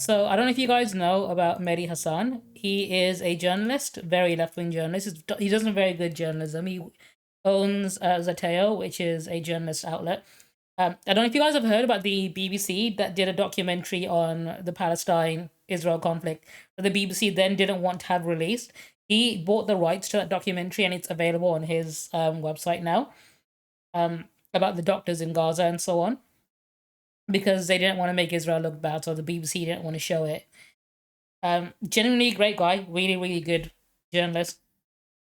So I don't know if you guys know about Mehdi Hasan. He is a journalist, very left-wing journalist. He does some very good journalism. He owns Zateo, which is a journalist outlet. I don't know if you guys have heard about the BBC that did a documentary on the Palestine-Israel conflict that the BBC then didn't want to have released. He bought the rights to that documentary and it's available on his website now, about the doctors in Gaza and so on, because they didn't want to make Israel look bad, so the BBC didn't want to show it. Genuinely great guy, really, really good journalist.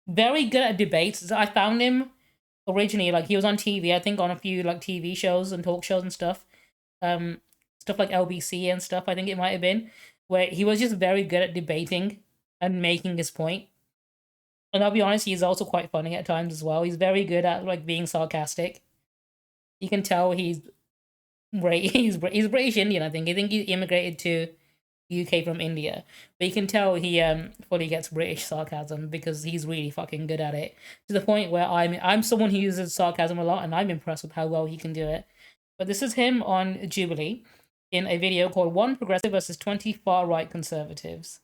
Very good at debates. I found him originally, like, he was on TV, I think on a few, like, TV shows and talk shows and stuff. Stuff like LBC and stuff, I think it might have been, where he was just very good at debating and making his point. And I'll be honest, he's also quite funny at times as well. He's very good at, like, being sarcastic. You can tell he's British Indian, I think. I think he immigrated to UK from India, but you can tell he fully gets British sarcasm because he's really fucking good at it, to the point where I'm someone who uses sarcasm a lot, and I'm impressed with how well he can do it. But this is him on Jubilee in a video called "One Progressive versus 20 Far-Right Conservatives."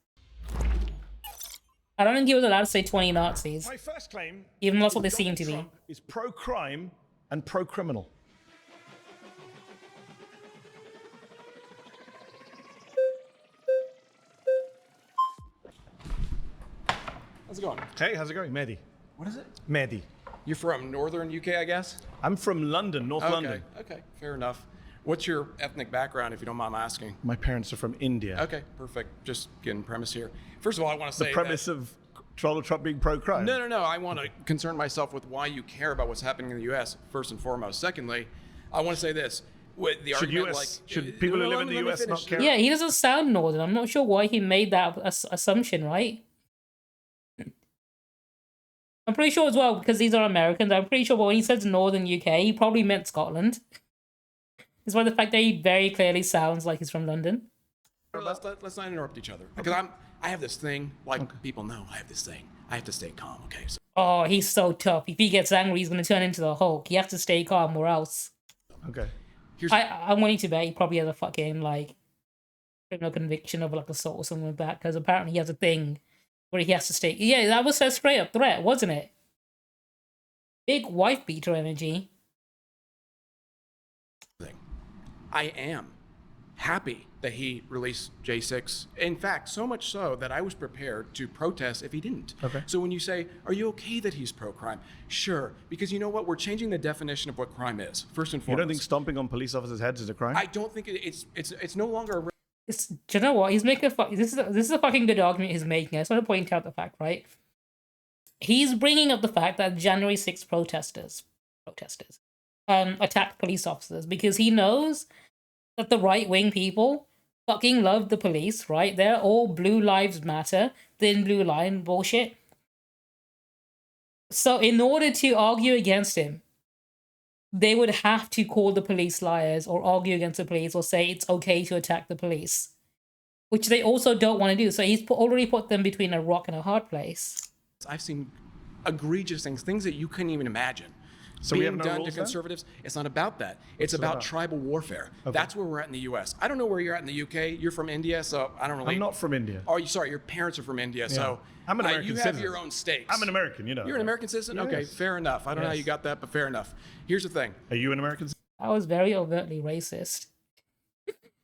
I don't think he was allowed to say 20 Nazis. My first claim, even that's what they seem to be. Trump is pro-crime and pro-criminal. How's it going? Hey, how's it going? Mehdi. What is it? Mehdi. You're from northern UK, I guess? I'm from London, North London. Okay, fair enough. What's your ethnic background, if you don't mind asking? My parents are from India. Okay, perfect. Just getting premise here. First of all, I want to say The premise of Donald Trump being pro-crime? No. I want to concern myself with why you care about what's happening in the U.S., first and foremost. Secondly, I want to say this. With the argument, should people who live in the U.S. not care? Yeah, he doesn't sound northern. I'm not sure why he made that assumption, right? I'm pretty sure as well, because these are Americans, I'm pretty sure when he says northern UK, he probably meant Scotland. It's why the fact that he very clearly sounds like he's from London. Let's not interrupt each other. Because I have this thing, like people know, I have this thing. I have to stay calm, okay? So, oh, he's so tough. If he gets angry, he's going to turn into the Hulk. He has to stay calm or else. Okay. I'm willing to bet he probably has a fucking, like, criminal conviction of, like, assault or something like that, because apparently he has a thing where he has to stay. Yeah, that was a straight up threat, wasn't it? Big wife beater energy. I am happy that he released J6. In fact, so much so that I was prepared to protest if he didn't. Okay. So when you say, are you okay that he's pro-crime? Sure, because you know what? We're changing the definition of what crime is, first and foremost. You don't think stomping on police officers' heads is a crime? I don't think it's no longer a... Do you know what? He's making this is a fucking good argument he's making. I just want to point out the fact, right? He's bringing up the fact that January 6th protesters attacked police officers because he knows that the right-wing people fucking love the police, right? They're all Blue Lives Matter, thin blue line bullshit. So in order to argue against him, they would have to call the police liars or argue against the police or say it's okay to attack the police, which they also don't want to do. So he's already put them between a rock and a hard place. I've seen egregious things that you couldn't even imagine. So being we have no done rules to conservatives. It's not about that. It's What's it about about? tribal warfare. Okay. That's where we're at in the U.S. I don't know where you're at in the UK. You're from India, so I don't really... I'm not from India. Oh, sorry, your parents are from India, so I'm an American you have citizen. your own stakes. I'm an American, you know. You're an American citizen? Yes. Okay, fair enough. I don't know how you got that, but fair enough. Here's the thing. Are you an American citizen? That was very overtly racist.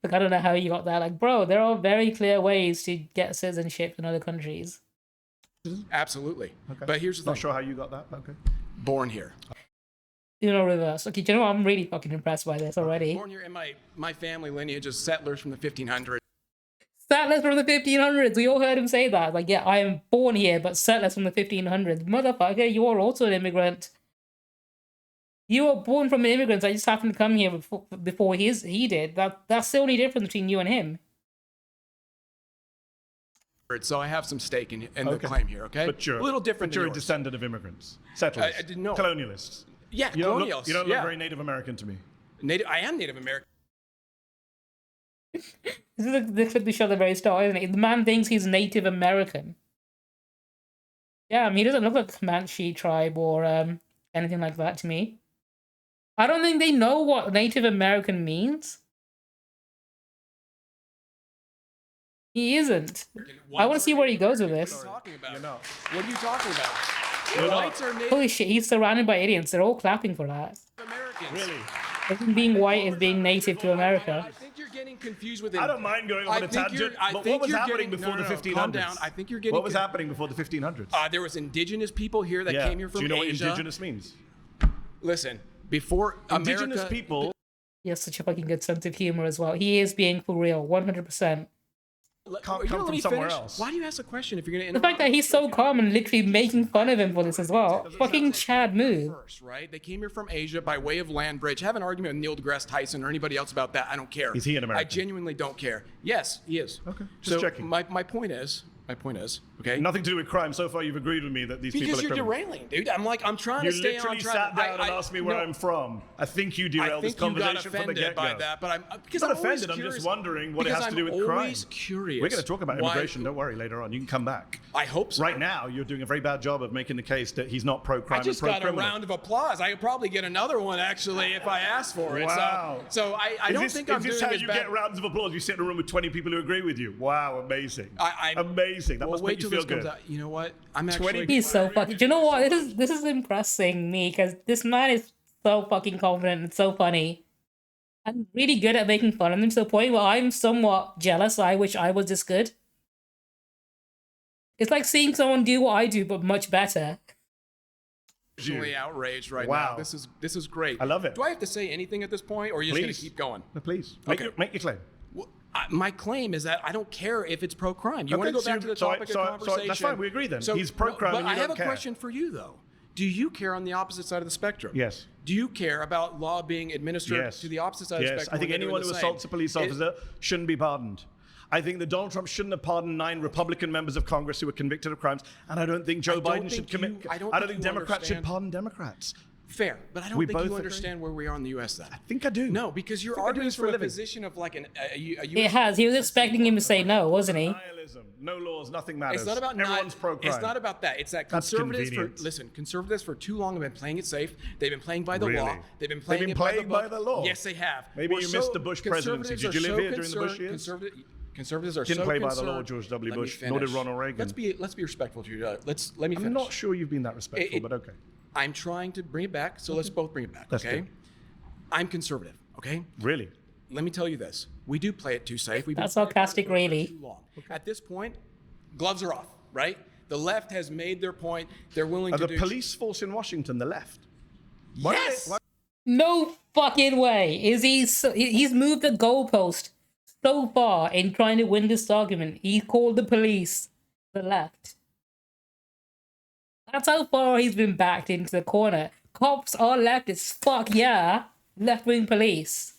Like, I don't know how you got that. Like, bro, there are very clear ways to get citizenship in other countries. Absolutely. Okay. But here's the thing. Not sure how you got that, but okay. Born here. You know, reverse. Okay, do you know what? I'm really fucking impressed by this already. Born here, and my family lineage is settlers from the 1500s. Settlers from the 1500s. We all heard him say that. Like, yeah, I am born here, but settlers from the 1500s. Motherfucker, you are also an immigrant. You were born from immigrants. I just happened to come here before he did. That's the only difference between you and him. So I have some stake in the claim here, okay? But you're a little different. But you're than a yours. descendant of immigrants, settlers, I didn't know. colonialists. Yeah, You colonials. don't look very Native American to me. I am Native American. This is the clip we showed at the very start, isn't it? The man thinks he's Native American. Yeah, I mean, he doesn't look like a Comanche tribe or anything like that to me. I don't think they know what Native American means. He isn't. What I want to see where he goes with are you this. talking about? You're not. What are you talking about? You're not. Whites are Native Holy shit, he's surrounded by idiots. They're all clapping for that. Americans. Really? I think being white is being native to America. I think you're getting confused with. I don't mind going on a tangent, but what was happening before the 1500s? Calm down. I think you're getting. What was happening before the 1500s? There was indigenous people here that came here from Do you know Asia. what indigenous means? Listen, before Indigenous America, people. He has such a fucking good sense of humor as well. He is being for real, 100%. Can't you come let from me somewhere finish? else. Why do you ask a question if you're going to The fact that he's so calm and literally making fun of him for this as well. Fucking Chad move. First, right? They came here from Asia by way of land bridge. Have an argument with Neil deGrasse Tyson or anybody else about that. I don't care. Is he an American? I genuinely don't care. Yes, he is. Okay, just checking. My point is, okay? Nothing to do with crime. So far, you've agreed with me that these people Because are you're criminals. derailing, dude. I'm trying You to stay on literally track. sat down and asked me where no, I'm from. I think you I derailed this think you got conversation from the offended by get-go. that, but I'm because I'm I'm not always offended. I'm curious, just wondering what it because has to do I'm with crime. always curious. We're going to talk about why- immigration. Don't worry. Later on, you can come back. I hope so. Right now, you're doing a very bad job of making the case that he's not pro-crime I just and got a pro-criminal. round of applause. I could probably get another one actually if I asked for it. Wow. So I don't think I'm doing Is this how as you bad. get rounds of applause? You sit in a room with 20 people who agree with you. Wow, amazing. I'm- Amazing. That Well, must wait make you till feel this comes good. out. You know what? I'm 20 actually. He's so fucking. Do you know what? This is impressing me because this man is so fucking confident and so funny. I'm really good at making fun of him to the point where I'm somewhat jealous. I wish I was this good. It's like seeing someone do what I do, but much better. Emotionally outraged right Wow. now. This is great. I love it. Do I have to say anything at this point, or are you just going to Please. keep going? No, please. Okay. Make your claim. Well, my claim is that I don't care if it's pro-crime. You want to Okay, go back so to the so I- topic so- of so conversation. that's fine, we agree then. He's pro-crime But and you I have don't a care. question for you though. Do you care on the opposite side of the spectrum? Yes. Do you care about law being administered Yes. to the opposite side of the Yes. spectrum? I think when they're anyone doing who the same? assaults a police officer shouldn't be pardoned. I think that Donald Trump shouldn't have pardoned 9 Republican members of Congress who were convicted of crimes, and I don't think Joe I don't Biden should think commit. you- I don't think think you Democrats should understand- pardon Democrats. Fair, but I don't We think both you agree? understand where we are in the U.S. then. I think I do. No, because you're I think I do arguing this for from a a living. position of like a U.S. It has. He was expecting him to say no, wasn't he? Nihilism, no laws, nothing matters. It's not about everyone's pro-crime. It's not about that. It's that That's conservatives convenient. conservatives for too long have been playing it safe. They've been playing by the Really? law. They've been They've playing been it by the playing book. by the law? Yes, they have. Maybe We're you missed the Bush presidency. conservatives Did you are live so here during the Bush concerned- years? Conservatives are Didn't so play by the concerned. law, George W. Let me Bush, nor did finish. Ronald Reagan. Let's be respectful to you. Let me finish. I'm not sure you've been that respectful, It- but okay. I'm trying to bring it back, so let's both bring it back. That's Okay. good. I'm conservative. Okay. Really? Let me tell you this: we do play it too safe. We've been That's playing it sarcastic, for really. too long. At this point, gloves are off. Right? The left has made their point. They're willing Are to the do. police force in Washington the left? Why do they- Yes. why- No fucking way. Is he? He's moved the goalpost so far in trying to win this argument. He called the police the left. That's how far he's been backed into the corner. Cops are leftists. Fuck yeah, left-wing police.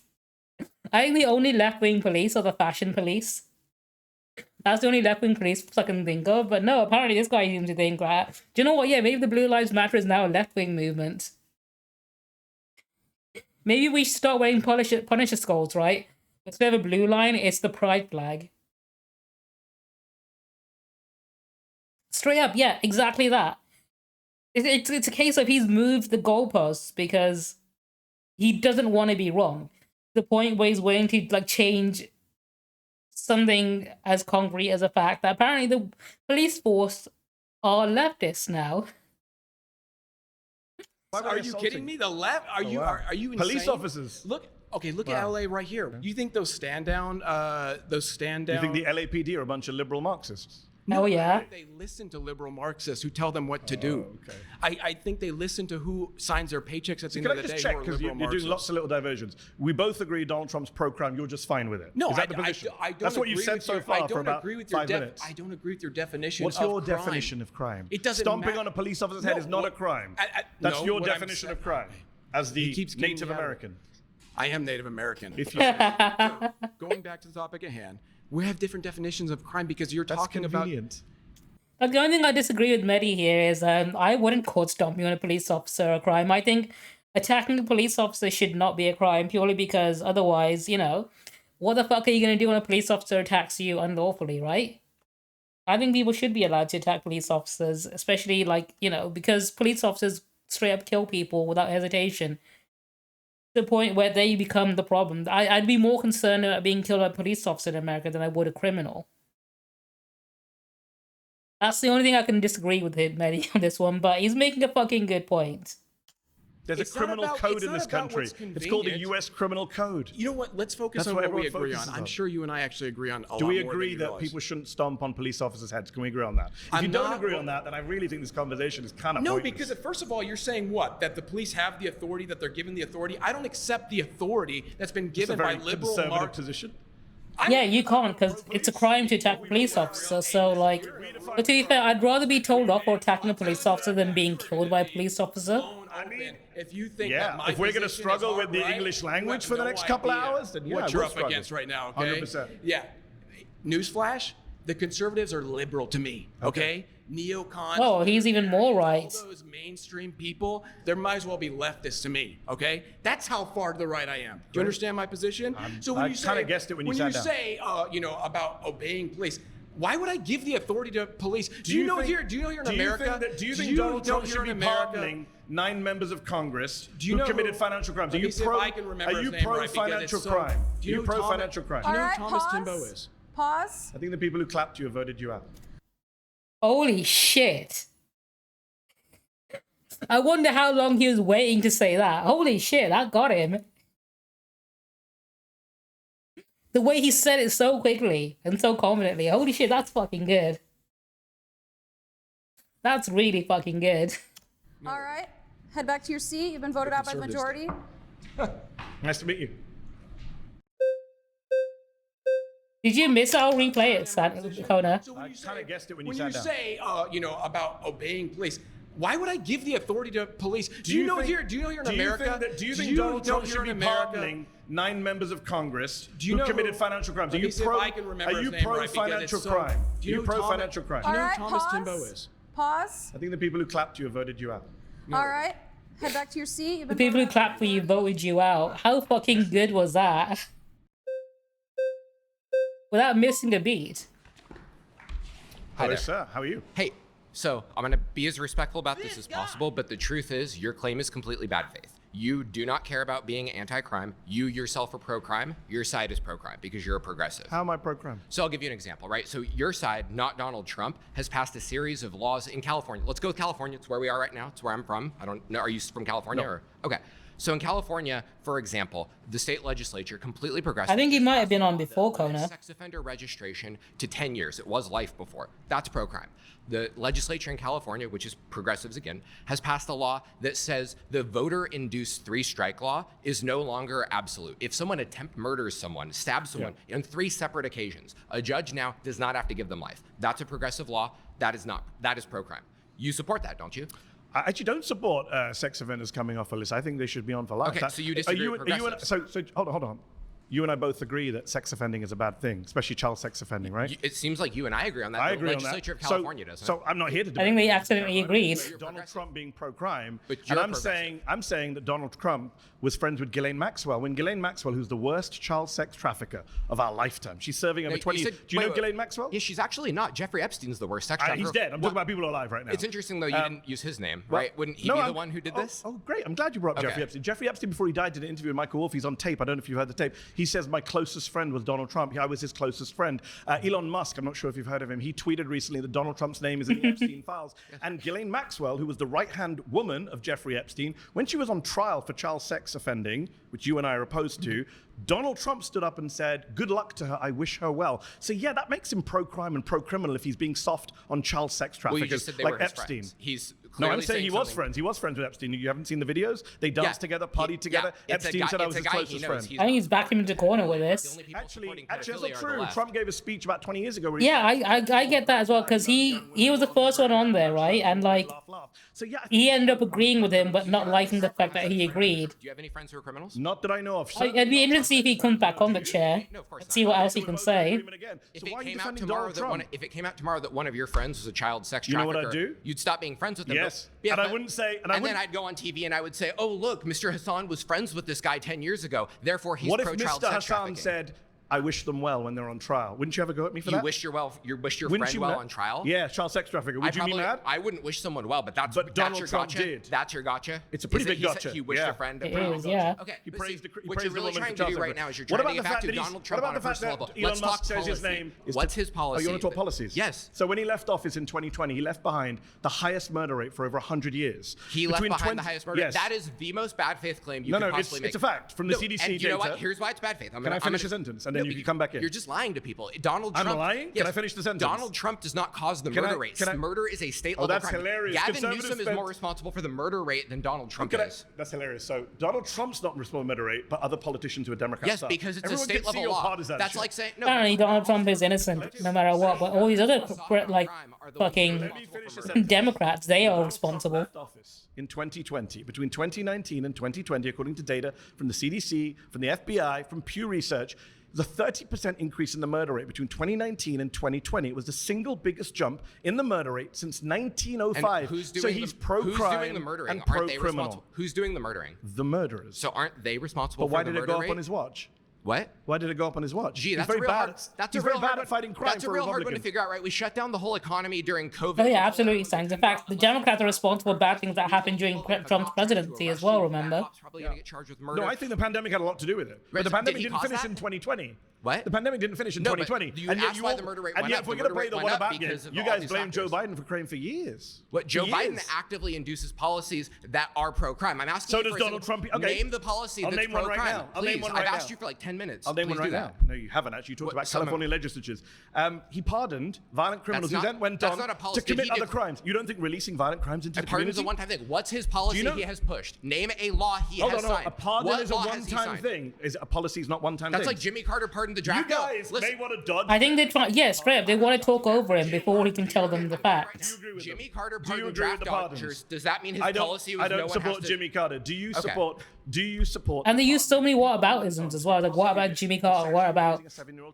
I think the only left-wing police are the fashion police. That's the only left-wing police I can think of. But no, apparently this guy seems to think that. Do you know what? Yeah, maybe the Blue Lives Matter is now a left-wing movement. Maybe we should start wearing Punisher skulls, right? Instead of a blue line, it's the pride flag. Straight up, yeah, exactly that. It's a case of he's moved the goalposts because he doesn't want to be wrong. The point where he's willing to like change something as concrete as a fact that apparently the police force are leftists now. why were Are they you assaulting? kidding me? The left? Are you wow. are you insane? Police officers. Look. Okay, look Wow. at LA right here. You think those stand down? You think the LAPD are a bunch of liberal Marxists? Oh yeah. They listen to liberal Marxists who tell them what to do. okay. I think they listen to who signs their paychecks at the Can end I of the just day. check, who are because liberal you're doing Marxists. lots of little diversions. We both agree Donald Trump's pro-crime, you're just fine with it. No, Is that I the position? don't That's what you've agree said with so your- far I for don't about agree with your 5 minutes. I don't agree with your definition. What's of your crime. definition of crime? It doesn't Stomping matter. on a police officer's head No, is not what- a crime. I- That's no, your what I'm definition saying- of crime as the keeps getting Native me out of it. American. I am Native American. If you, Going back to the topic at hand, we have different definitions of crime because you're that's talking convenient. The only thing I disagree with Mehdi here is I wouldn't call stomping on a police officer a crime. I think attacking a police officer should not be a crime purely because otherwise, you know, what the fuck are you going to do when a police officer attacks you unlawfully, right? I think people should be allowed to attack police officers, especially like, you know, because police officers straight up kill people without hesitation. To the point where they become the problem. I'd be more concerned about being killed by a police officer in America than I would a criminal. That's the only thing I can disagree with him, Mehdi, on this one, but he's making a fucking good point. There's a criminal code in this country. It's called the U.S. Criminal Code. You know what? Let's focus on what we agree on. I'm sure you and I actually agree on a lot more. Do we agree that people shouldn't stomp on police officers' heads? Can we agree on that? If you don't agree on that, then I really think this conversation is kind of pointless. No, because first of all, you're saying what? That the police have the authority, that they're given the authority? I don't accept the authority that's been given by liberal conservative position. Yeah, you can't, because it's a crime to attack a police officer. So, like, but to be fair, I'd rather be told off for attacking a police officer than being killed by a police officer. I mean, if you think if we're going to struggle with the English language for the next couple hours, then what you're up against right now, okay? 100%. Yeah. Newsflash, the conservatives are liberal to me, okay? Neocons. Oh, he's even more right. All those mainstream people, they might as well be leftists to me, okay? That's how far to the right I am. Do you understand my position? So when I kind of guessed it when you sat down. Say, you know, about obeying police, why would I give the authority to police? Do you know here in America? Do you think Donald Trump should be pardoning 9 members of Congress who committed financial crimes? Are you pro financial crime? Are you pro financial crime? Do you know who Thomas Timbo is? Pause. I think the people who clapped you have voted you out. Holy shit. I wonder how long he was waiting to say that. Holy shit, that got him. The way he said it so quickly and so confidently. Holy shit, that's fucking good. That's really fucking good. All right. Head back to your seat. You've been voted out by the majority. Nice to meet you. Did you miss it? I'll replay it, Kona. So I kind of guessed it when you sat down. Say, you know, about obeying police, why would I give the authority to police? Do you know here in America? Do you think Donald Trump should be pardoning 9 members of Congress who committed financial crimes? Are you pro financial crime? Are you pro financial crime? Do you know who Thomas Timbo is? Pause. I think the people who clapped you have voted you out. All right. Head back to your seat. The people who clapped for you voted you out. How fucking good was that? Without missing a beat. Hello, sir. How are you? Hey, so I'm going to be as respectful about this as possible, but the truth is your claim is completely bad faith. You do not care about being anti-crime. You yourself are pro-crime. Your side is pro-crime because you're a progressive. How am I pro-crime? So I'll give you an example, right? So your side, not Donald Trump, has passed a series of laws in California. Let's go with California. It's where we are right now. It's where I'm from. I don't know. Are you from California? No. Or? Okay. So in California, for example, the state legislature, completely progressive. I think he might have been on before, Kona. Sex offender registration to 10 years. It was life before. That's pro-crime. The legislature in California, which is progressives again, has passed a law that says the voter-induced 3-strike law is no longer absolute. If someone murders someone, stabs someone on 3 separate occasions, a judge now does not have to give them life. That's a progressive law. That is pro-crime. You support that, don't you? I actually don't support sex offenders coming off a list. I think they should be on for life. Okay, so you disagree with progressives. So hold on. You and I both agree that sex offending is a bad thing, especially child sex offending, right? It seems like you and I agree on that. I agree the on that. legislature of California doesn't. So I'm not here to debate. I think they accidentally agreed. Donald Trump being pro-crime, But and you're I'm saying that Donald Trump was friends with Ghislaine Maxwell. When Ghislaine Maxwell, who's the worst child sex trafficker of our lifetime, she's serving over 20 years. Do you know Ghislaine Maxwell? Yeah, she's actually not. Jeffrey Epstein's the worst sex trafficker. He's dead. I'm talking about people alive right now. It's interesting though you didn't use his name, right? Wouldn't he be the one who did this? Oh, great. I'm glad you brought up Jeffrey Epstein. Jeffrey Epstein, before he died, did an interview with Michael Wolff. He's on tape. I don't know if you've heard the tape. He says, my closest friend was Donald Trump. I was his closest friend. Elon Musk, I'm not sure if you've heard of him. He tweeted recently that Donald Trump's name is in the Epstein files. And Ghislaine Maxwell, who was the right-hand woman of Jeffrey Epstein, when she was on trial for child sex offending, which you and I are opposed to, Donald Trump stood up and said, good luck to her, I wish her well. So yeah, that makes him pro-crime and pro-criminal if he's being soft on child sex traffickers, Well, you just said they like were his Epstein. friends. He's No, I'm clearly saying he was something- friends. He was friends with Epstein. You haven't seen the videos? They danced together, partied together. It's a Epstein guy- said I it's was a his guy he closest knows. friend. He's I think he's backed him into corner with the this. only people Actually, supporting that's pedophilia not are the true. left. Trump gave a speech about 20 years ago where he Yeah, I get that as well, because he was the first one on there, right? And like, laugh. So yeah, he ended up agreeing with him, but not liking the fact that he agreed. Do you have any friends who are criminals? not that I know of. It'd be interesting to see if he comes back on the chair. No, of course See not. what else he can say. If So it why are you came out defending tomorrow Donald that Trump? if it came out tomorrow that one of your friends was a child sex You know trafficker, what I'd do? you'd stop being friends with them. Yes. Yeah, And I but- wouldn't say- And then I'd go on TV and I would say, "Oh, look, Mr. Hassan was friends with this guy 10 years ago. Therefore, he's What if pro-child Mr. sex Hassan trafficking." said, I wish them well when they're on trial. Wouldn't you ever go at me for that? You wish your friend well on trial? Yeah, child sex trafficker. Would you be mad? I wouldn't wish someone well, but that's Donald that's your Trump gotcha. did. That's your gotcha. It's a pretty big gotcha. He wished a friend. It is, yeah. Okay. He but praised see, the what you're really trying to do right now is you're What trying to about get back to Donald Trump on a personal level. Elon Musk says his name is What's his policy? Oh, you want to talk policies? Yes. So when he left office in 2020, he left behind the highest murder rate for over 100 years. He left behind the highest murder. Yes. That is the most bad faith claim you could possibly make. It's a fact from the CDC and you data. know what? Here's why it's bad faith. Can I finish a sentence and then you can come back in? You're just lying to people. Donald Trump. I'm lying? Yes, Can I finish the sentence? Donald Trump does not cause the murder rate. Murder is a state level crime. Hilarious. Gavin Newsom is more responsible for the murder rate than Donald Trump is. That's hilarious. So Donald Trump's not responsible for murder rate, but other politicians who are Democrats. Yes, because it's a state level law. That's like saying no. Apparently, Donald Trump is innocent no matter what, but all these other fucking Democrats, they are responsible. In 2020, between 2019 and 2020, according to data from the CDC, from the FBI, from Pew Research, the 30% increase in the murder rate between 2019 and 2020. It was the single biggest jump in the murder rate since 1905. And who's doing so he's pro-crime who's doing the murdering? and Aren't they pro-criminal. responsible? Who's doing the murdering? The murderers. So aren't they responsible But why for the did murder it go rate? up on his watch? What? Why did it go up on his watch? Gee, He's that's very a real bad. hard. That's He's a real very bad hard at fighting crime. That's a real hard one to figure out, right? We shut down the whole economy during COVID. Oh yeah, absolutely, Sangs. In fact, the Democrats are responsible for bad things that happened during Trump's presidency as well. Remember? Probably gonna get charged with murder. No, I think the pandemic had a lot to do with it. But the pandemic didn't finish in 2020. What? The pandemic didn't finish in 2020. You asked why the murder rate went and yet, up. if we're The going to murder play rate the went what up about because game, of you all guys these blame Joe factors. Biden for crime for years. What Joe For Biden years. actively induces policies that are pro-crime. I'm asking So you does for Donald Trump. Okay. Name the policy I'll that's name one right pro-crime. now. I'll name Please, one right I've now. asked you for like 10 minutes. I'll name Please one right do now. that. No, you haven't actually. You talked What, about some of- California legislatures. He pardoned violent criminals That's who not- then went that's on not a policy. to commit He other did- crimes. You don't think releasing violent crimes into A the pardon is community? a one-time thing. What's his policy know- he has pushed? Name a law he Hold has on, no. signed. A pardon What is a law has he one-time signed? thing. Is a policy is not one-time thing. That's like Jimmy Carter pardoned the You draft. guys Listen, may want to dodge. I think they try. Yeah, straight up, they want to talk over him before he can tell them the facts. agree with Jimmy them? Carter Do you pardoned agree with draft the pardons? dodgers. Does that mean his I policy was don't no one has support to... Jimmy Carter. Do you Okay. support? Do you support? And they use so many whataboutisms as well. Like, what about Jimmy Carter? What about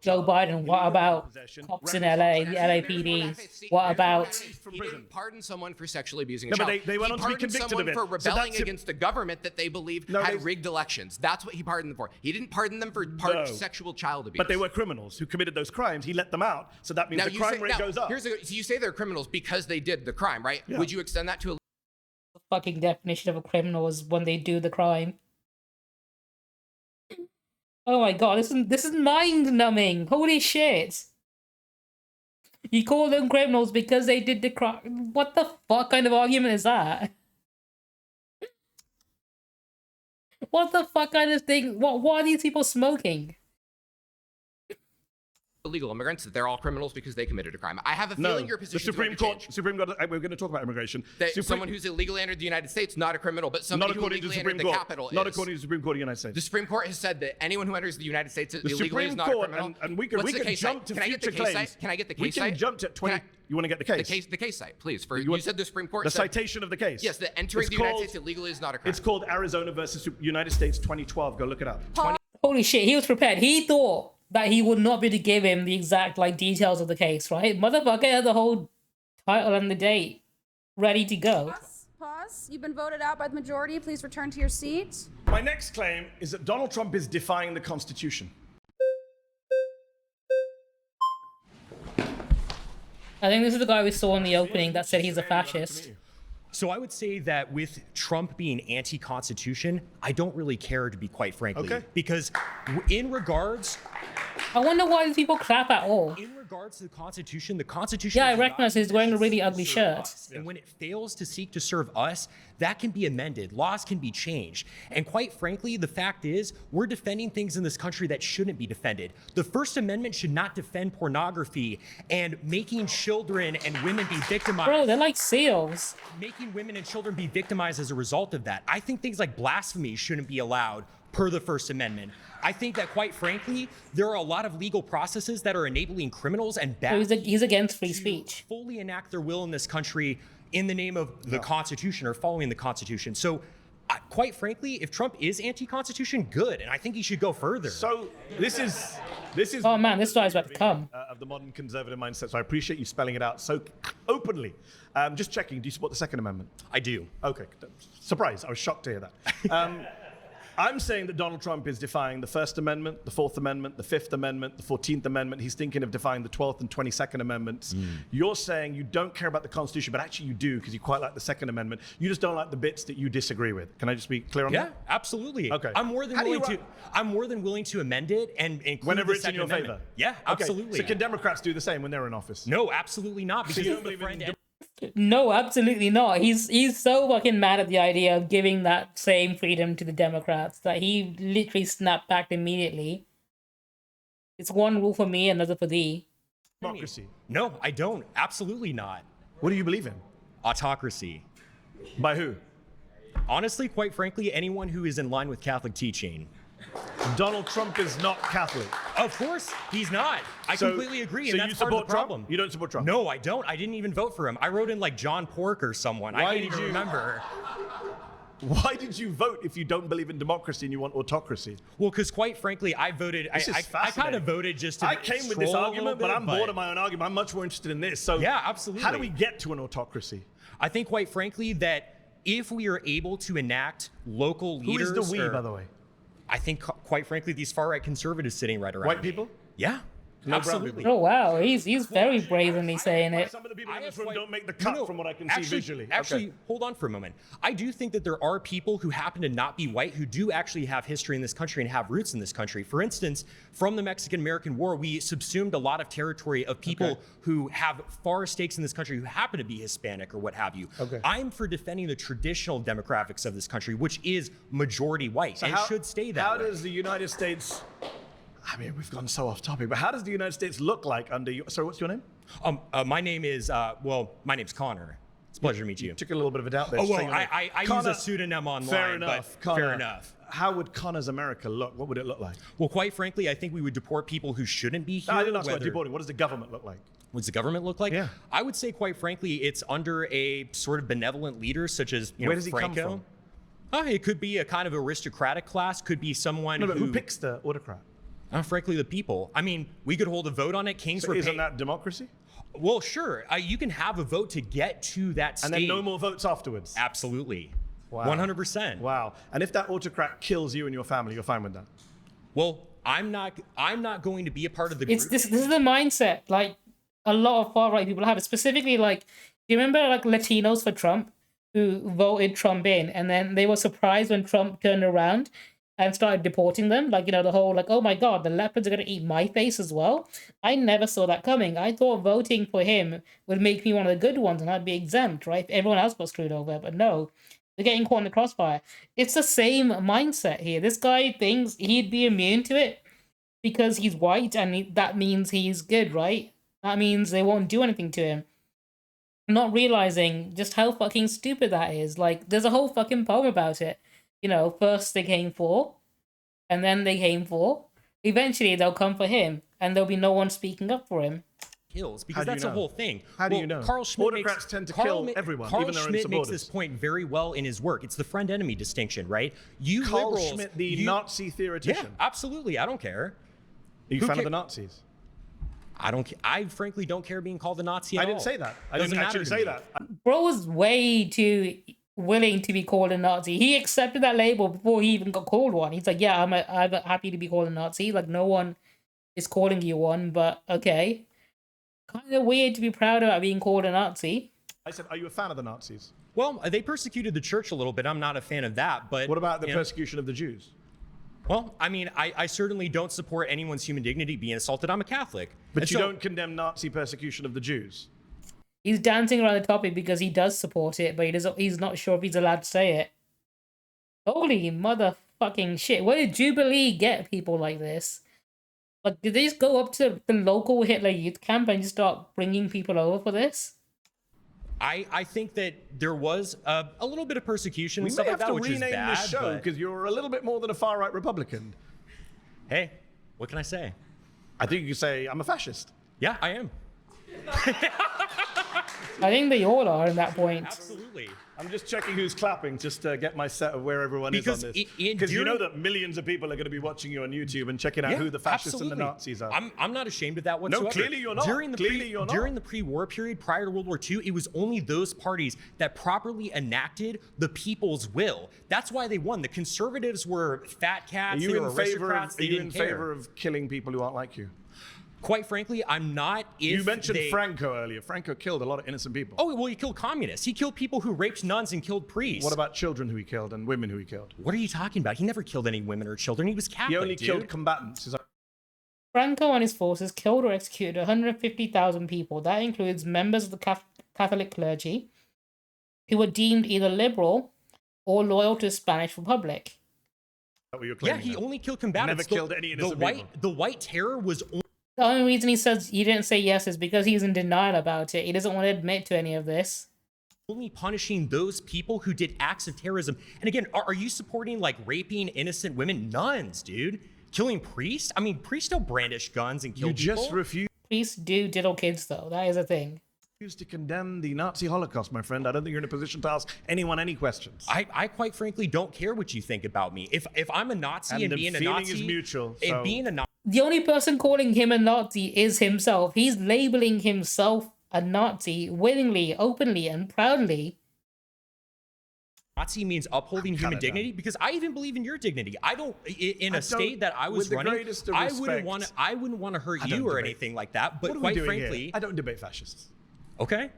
Joe Biden? What about cops in LA, the LAPD? What about... He didn't pardon someone for sexually abusing a No, but child. they went He on to be pardoned convicted someone of it. for So rebelling that's against the government that they believe No, had they- rigged elections. That's what he pardoned them for. He didn't pardon them for No. sexual child abuse. But they were criminals who committed those crimes. He let them out, so that means Now, the you crime say, rate now, goes up. so you say they're criminals because they did the crime, right? Yeah. Would you extend that to a The fucking definition of a criminal is when they do the crime. Oh my god, this is mind-numbing. Holy shit. You call them criminals because they did the crime. What the fuck kind of argument is that? What the fuck kind of thing? What are these people smoking? illegal immigrants that they're all criminals because they committed a crime? I have a No, feeling your the position Supreme Court. We're going to talk about immigration. Someone who's illegally entered the United States, not a criminal, but somebody not who according to the illegally Supreme entered the Court. capital Not is. according to the Supreme Court of the United States. The Supreme Court has said that anyone who enters the United States The illegally Supreme is not a Court, criminal. and we can What's the case jump site? to Can I get future the case claims. site? Can I get the We case can site? jump to 20. You want to get the case? The case site, please. For You you want- said the Supreme Court The said, citation of the case. yes, that entering It's the United called- States illegally is not a crime. It's called Arizona versus United States 2012. Go look it up. Holy shit, he was prepared. He thought that he would not be able to give him the exact details of the case, right? Motherfucker had the whole title and the date ready to go. Pause. You've been voted out by the majority. Please return to your seat. My next claim is that Donald Trump is defying the Constitution. I think this is the guy we saw in the opening that said he's a fascist. So I would say that with Trump being anti-Constitution, I don't really care, to be quite frankly. Okay. Because in regards I wonder why these people clap at all. to the Constitution Yeah, I is recognize not he's wearing a really to ugly serve shirt. us. And when it fails to seek to serve us, that can be amended. Laws can be changed. And quite frankly, the fact is, we're defending things in this country that shouldn't be defended. The First Amendment should not defend pornography and making children and women be victimized. Bro, they're like seals. Making women and children be victimized as a result of that. I think things like blasphemy shouldn't be allowed per the First Amendment. I think that, quite frankly, there are a lot of legal processes that are enabling criminals and So bad he's against free to speech. fully enact their will in this country in the name of the Constitution or following the Constitution. So, quite frankly, if Trump is anti-Constitution, good, and I think he should go further. So this is. Oh man, this guy's about to come. Of the modern conservative mindset. So I appreciate you spelling it out so openly. Just checking. Do you support the Second Amendment? I do. Okay. Surprise. I was shocked to hear that. I'm saying that Donald Trump is defying the First Amendment, the Fourth Amendment, the Fifth Amendment, the 14th Amendment. He's thinking of defying the 12th and 22nd Amendments. You're saying you don't care about the Constitution, but actually you do because you quite like the Second Amendment. You just don't like the bits that you disagree with. Can I just be clear on that? Yeah, absolutely. Okay. I'm more than willing to amend it and include Whenever the it's in Second your Amendment. favor. Yeah, absolutely. So can Democrats do the same when they're in office? No, absolutely not. Because you it's don't the believe in friend. No, absolutely not. He's so fucking mad at the idea of giving that same freedom to the Democrats that he literally snapped back immediately. It's one rule for me, another for thee. Democracy. No, I don't. Absolutely not. What do you believe in? Autocracy. By who? Honestly, quite frankly, anyone who is in line with Catholic teaching. Donald Trump is not Catholic. Of course, he's not. I completely agree, and So that's you part of the support Trump? problem. You don't support Trump? No, I don't. I didn't even vote for him. I wrote in like John Pork or someone. I Why can't did even you- remember. Why did you vote if you don't believe in democracy and you want autocracy? Well, because quite frankly, I voted. This is I kind fascinating. of voted just to. I came with this troll a argument, little but I'm bit, bored of my own argument. I'm much more interested in this. So Yeah, absolutely. How do we get to an autocracy? I think, quite frankly, that if we are able to enact local Who leaders, is the we, by the way? I think, quite frankly, these far-right conservatives sitting right around White me. people? Yeah, brown absolutely. Oh wow, he's very brazenly saying it. Some of the people in I this have room quite- don't make the cut No, from what I can actually, see visually. Actually, Okay. hold on for a moment. I do think that there are people who happen to not be white who do actually have history in this country and have roots in this country. For instance, from the Mexican-American War, we subsumed a lot of territory of people who have far stakes in this country who happen to be Hispanic or what have you. Okay. I'm for defending the traditional demographics of this country, which is majority white, and it should stay that How way. does the United States... I mean, we've gone so off topic, but how does the United States look like under your... Sorry, what's your name? My name is, my name's Connor. It's a pleasure to meet you. Took a little bit of a doubt there. Oh, just well, saying your name. I use Connor- a pseudonym online, Fair enough. but Connor, fair enough. How would Connor's America look? What would it look like? Well, quite frankly, I think we would deport people who shouldn't be here. No, I didn't ask about whether- deporting. What does the government look like? What does the government look like? Yeah. I would say, quite frankly, it's under a sort of benevolent leader, such as Where does he come Franco. from? It could be a kind of aristocratic class. Could be someone No, but who picks the autocrat? frankly, the people. I mean, we could hold a vote on it. Kings So were isn't paid. that democracy? Well, sure. You can have a vote to get to that stage. And then no more votes afterwards? Absolutely. Wow. 100%. Wow. And if that autocrat kills you and your family, you're fine with that? Well, I'm not going to be a part of the group. This is the mindset like a lot of far right people have. Specifically, like, do you remember like Latinos for Trump who voted Trump in, and then they were surprised when Trump turned around and started deporting them? Like, you know, the whole like, oh my god, the leopards are gonna eat my face as well. I never saw that coming. I thought voting for him would make me one of the good ones and I'd be exempt, right? Everyone else got screwed over, but no. They're getting caught in the crossfire. It's the same mindset here. This guy thinks he'd be immune to it because he's white, and that means he's good, right? That means they won't do anything to him. Not realizing just how fucking stupid that is. Like, there's a whole fucking poem about it. You know, first they came for, and then they came for. Eventually they'll come for him, and there'll be no one speaking up for him. Kills, How because do you that's the know? whole thing. How do you know? Carl Schmitt Autocrats tend to kill everyone, Carl even their own Schmitt makes supporters. this point very well in his work. It's the friend-enemy distinction, right? You Carl liberals, Schmitt, the you- Nazi Yeah, theoretician. absolutely. I don't care. Are you a Who fan of ca- the Nazis? I frankly don't care being called a Nazi at I didn't all. say that. I Doesn't didn't matter actually to say me. that. Bro was way too willing to be called a Nazi. He accepted that label before he even got called one. He's like, yeah, I'm happy to be called a Nazi. Like, no one is calling you one, but okay. Kind of weird to be proud about being called a Nazi. I said, are you a fan of the Nazis? Well, they persecuted the church a little bit. I'm not a fan of that. But What about the you know, persecution of the Jews? Well, I mean, I certainly don't support anyone's human dignity being assaulted. I'm a Catholic. But And you so- don't condemn Nazi persecution of the Jews? He's dancing around the topic because he does support it, but he's not sure if he's allowed to say it. Holy motherfucking shit. Where did Jubilee get people like this? Like, did they just go up to the local Hitler Youth camp and just start bringing people over for this? I think that there was a little bit of persecution We and may stuff like have that, to which is rename bad. this show but, because you're a little bit more than a far-right Republican. hey, what can I say? I think you could say, I'm a fascist. Yeah, I am. I think they all are in that point. Absolutely. I'm just checking who's clapping just to get my set of where everyone is on this. Because you know that millions of people are going to be watching you on YouTube and checking out who the fascists and the Nazis are. I'm not ashamed of that whatsoever. No, clearly you're not. During the pre-war period, prior to World War II, it was only those parties that properly enacted the people's will. That's why they won. The conservatives were fat cats. They were aristocrats. Are you in favor of killing people who aren't like you? Quite frankly, I'm not. You mentioned Franco earlier. Franco killed a lot of innocent people. Oh, well, he killed communists. He killed people who raped nuns and killed priests. What about children who he killed and women who he killed? What are you talking about? He never killed any women or children. He was Catholic, He only killed combatants. Franco and his forces killed or executed 150,000 people. That includes members of the Catholic clergy who were deemed either liberal or loyal to the Spanish Republic. Is that what you're claiming? Yeah, he only killed combatants. Never killed any innocent people. The White Terror was The only reason he says he didn't say yes is because he's in denial about it. He doesn't want to admit to any of this. only punishing those people who did acts of terrorism. And again, are you supporting like raping innocent women? Nuns, dude. Killing priests? I mean, priests don't brandish guns and kill people. You just refuse Priests do diddle kids, though. That is a thing. to condemn the Nazi Holocaust, my friend. I don't think you're in a position to ask anyone any questions. I quite frankly don't care what you think about me. If I'm a Nazi and being a Nazi is mutual, and being a Nazi, The only person calling him a Nazi is himself. He's labeling himself a Nazi willingly, openly, and proudly. Nazi means upholding human dignity, because I even believe in your dignity. I don't, in a state that I was running, I wouldn't want to hurt you or anything like that. But quite frankly, I don't debate fascists. Okay.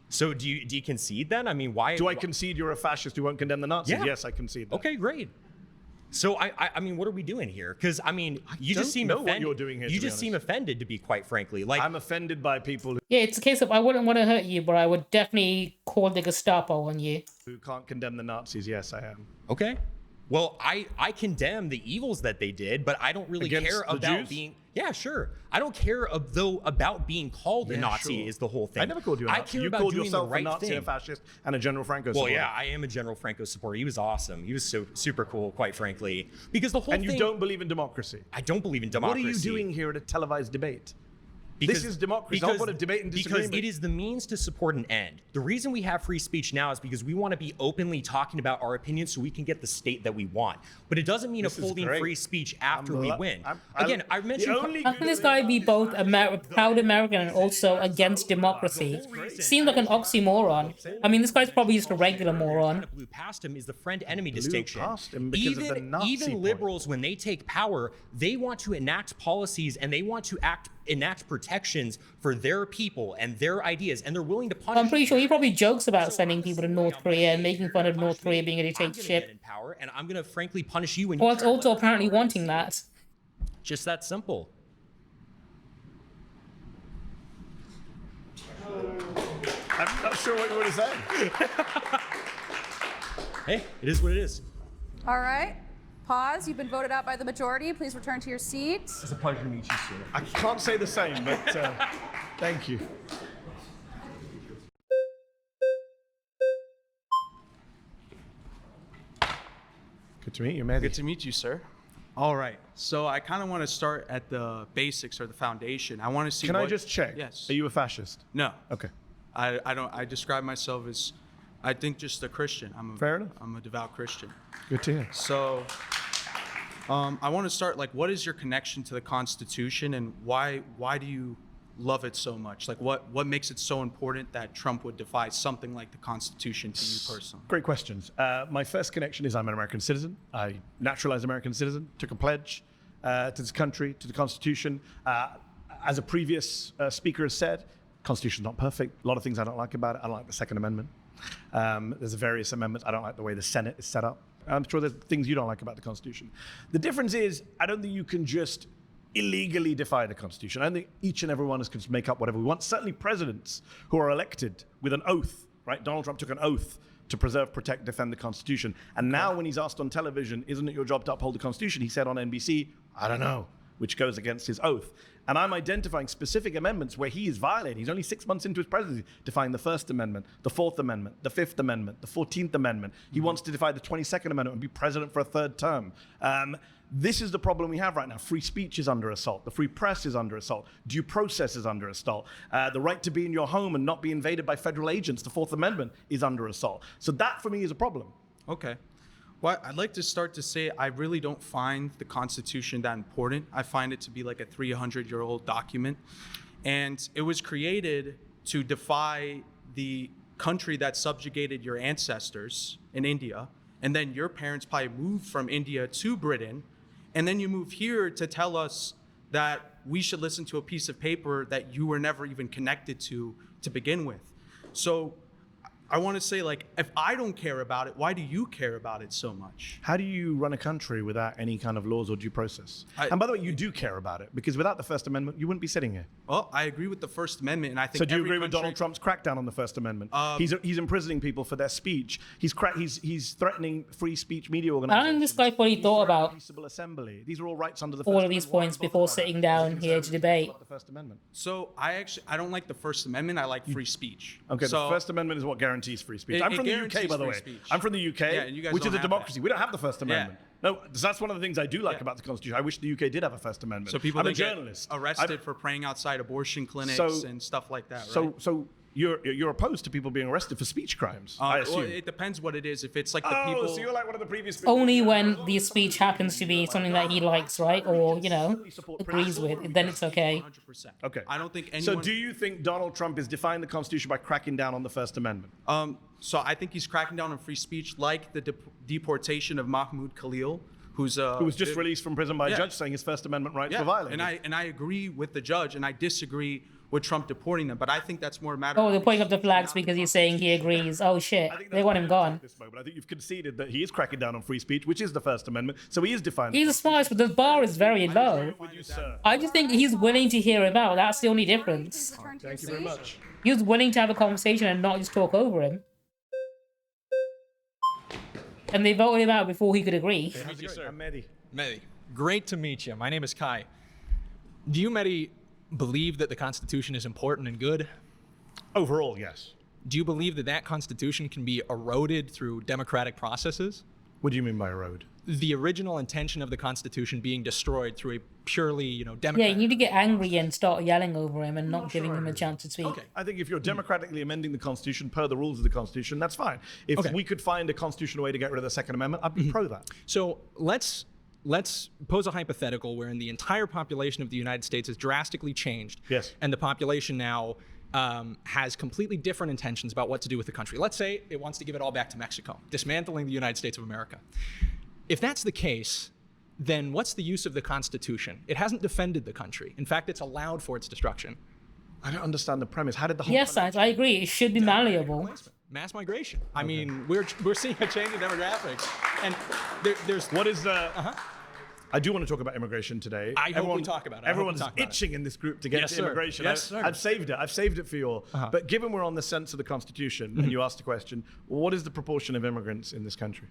So do you concede then? I mean, why? Do I concede you're a fascist who won't condemn the Nazis? Yeah. Yes, I concede that. Okay, great. So I mean, what are we doing here? Because I mean, you just seem offended. What you're doing here, you just seem offended, to be quite frankly. Like, I'm offended by people Yeah, it's a case of I wouldn't want to hurt you, but I would definitely call the Gestapo on you. who can't condemn the Nazis. Yes, I am. okay. Well, I condemn the evils that they did, but I don't really Against care the about Jews? being. Yeah, sure. I don't care about being called a Nazi. Sure. Is the whole thing. I never called you a Nazi. I care You about called doing yourself the right a Nazi, thing. a fascist, and a General Franco Well, supporter. yeah, I am a General Franco supporter. He was awesome. He was so super cool, quite frankly. Because the whole And thing. you don't believe in democracy. I don't believe in What democracy. are you doing here at a televised debate? Because, This is democracy. I'll put a debate and disagreement. Because it is the means to support an end. The reason we have free speech now is because we want to be openly talking about our opinions so we can get the state that we want. But it doesn't mean This is upholding great. free speech after we win. I mentioned. How can this guy be both a proud American and also against democracy? Seems like an oxymoron. I mean, this guy's probably just a regular moron. Kind of blew past him is the friend-enemy distinction. past him because of the Nazi even point. liberals, when they take power, they want to enact policies and they want to enact protections for their people and their ideas, and they're willing to punish. I'm pretty sure he probably jokes about sending people to North Korea and making fun of North Korea being a I'm gonna dictatorship. get in power, and I'm gonna frankly punish you when Well, you it's also apparently wanting that. just that simple. I'm not sure what you want to say. Hey, it is what it is. All right. Pause. You've been voted out by the majority. Please return to your seat. It's a pleasure to meet you, sir. I can't say the same, but thank you. Good to meet you, Mehdi. Good to meet you, sir. All right. So I kind of want to start at the basics or the foundation. I want to see. Can I just check? Yes. Are you a fascist? No. Okay. I don't. I describe myself as, I think, just a Christian. Fair enough. I'm a devout Christian. Good to hear. So, I want to start like, what is your connection to the Constitution, and why do you love it so much? Like, what makes it so important that Trump would defy something like the Constitution to you personally? Great questions. My first connection is I'm an American citizen. I naturalized American citizen, took a pledge to this country, to the Constitution. As a previous speaker has said, Constitution's not perfect. A lot of things I don't like about it. I don't like the Second Amendment. There's various amendments. I don't like the way the Senate is set up. I'm sure there's things you don't like about the Constitution. The difference is, I don't think you can just illegally defy the Constitution. I don't think each and every one of us can just make up whatever we want. Certainly presidents who are elected with an oath, right? Donald Trump took an oath to preserve, protect, defend the Constitution. And now when he's asked on television, isn't it your job to uphold the Constitution? He said on NBC, I don't know. which goes against his oath. And I'm identifying specific amendments where he is violating. He's only 6 months into his presidency, defying the First Amendment, the Fourth Amendment, the Fifth Amendment, the 14th Amendment. He wants to defy the 22nd Amendment and be president for a third term. This is the problem we have right now. Free speech is under assault. The free press is under assault. Due process is under assault. The right to be in your home and not be invaded by federal agents, the Fourth Amendment, is under assault. So that, for me, is a problem. Okay. Well, I'd like to start to say I really don't find the Constitution that important. I find it to be like a 300-year-old document. And it was created to defy the country that subjugated your ancestors in India. And then your parents probably moved from India to Britain. And then you move here to tell us that we should listen to a piece of paper that you were never even connected to begin with. So I want to say, like, if I don't care about it, why do you care about it so much? How do you run a country without any kind of laws or due process? And by the way, you do care about it, because without the First Amendment, you wouldn't be sitting here. Well, I agree with the First Amendment, and I think. So do you agree with Donald Trump's crackdown on the First Amendment? He's imprisoning people for their speech. He's threatening free speech media organizations. I don't think this guy probably thought about peaceable assembly. These are all rights under the all First of these Amendment. points before sitting down here to debate. The First Amendment. So I don't like the First Amendment. I like free speech. Okay, so the First Amendment is what guarantees free speech. I'm from the UK, by the way. I'm from the UK, and you guys which don't is a have democracy. that. We don't have the First Amendment. No, that's one of the things I do like about the Constitution. I wish the UK did have a First Amendment. So people I'm a that get journalist. arrested for praying outside abortion clinics and stuff like that, right? So you're opposed to people being arrested for speech crimes, I assume. Well, it depends what it is. If it's like the people. So you're like one of the previous. Only when the speech happens to be something that he likes, right? Or, agrees with, then it's okay. 100%. Okay. I don't think anyone. So do you think Donald Trump is defying the Constitution by cracking down on the First Amendment? So I think he's cracking down on free speech, like the deportation of Mahmoud Khalil, who was just released from prison by a judge saying his First Amendment rights were violated. And I agree with the judge, and I disagree with Trump deporting them. But I think that's more a matter. Oh, they're putting up the flags because he's saying he agrees. Oh shit, they want him gone. I think you've conceded that he is cracking down on free speech, which is the First Amendment. So he is defying. He's a smartest, but the bar is very low. I just think he's willing to hear him out. That's the only difference. Thank you very much. He was willing to have a conversation and not just talk over him. And they voted him out before he could agree. I'm Mehdi. Mehdi, great to meet you. My name is Kai. Do you, Mehdi, believe that the Constitution is important and good? Overall, yes. Do you believe that that Constitution can be eroded through democratic processes? What do you mean by erode? The original intention of the Constitution being destroyed through a purely, democratic... Yeah, you need to get angry and start yelling over him and not giving him a chance to speak. Okay. I think if you're democratically amending the Constitution per the rules of the Constitution, that's fine. If we could find a constitutional way to get rid of the Second Amendment, I'd be pro that. So let's pose a hypothetical wherein the entire population of the United States has drastically changed. Yes. And the population now has completely different intentions about what to do with the country. Let's say it wants to give it all back to Mexico, dismantling the United States of America. If that's the case, then what's the use of the Constitution? It hasn't defended the country. In fact, it's allowed for its destruction. I don't understand the premise. How did the whole... Yes, I agree. It should be malleable. Mass migration. I mean, we're seeing a change in demographics. And there's... What is the... I do want to talk about immigration today. I hope we talk about it. Everyone's itching in this group to get to immigration. Yes, sir. I've saved it. I've saved it for you all. But given we're on the sense of the Constitution, and you asked the question, what is the proportion of immigrants in this country?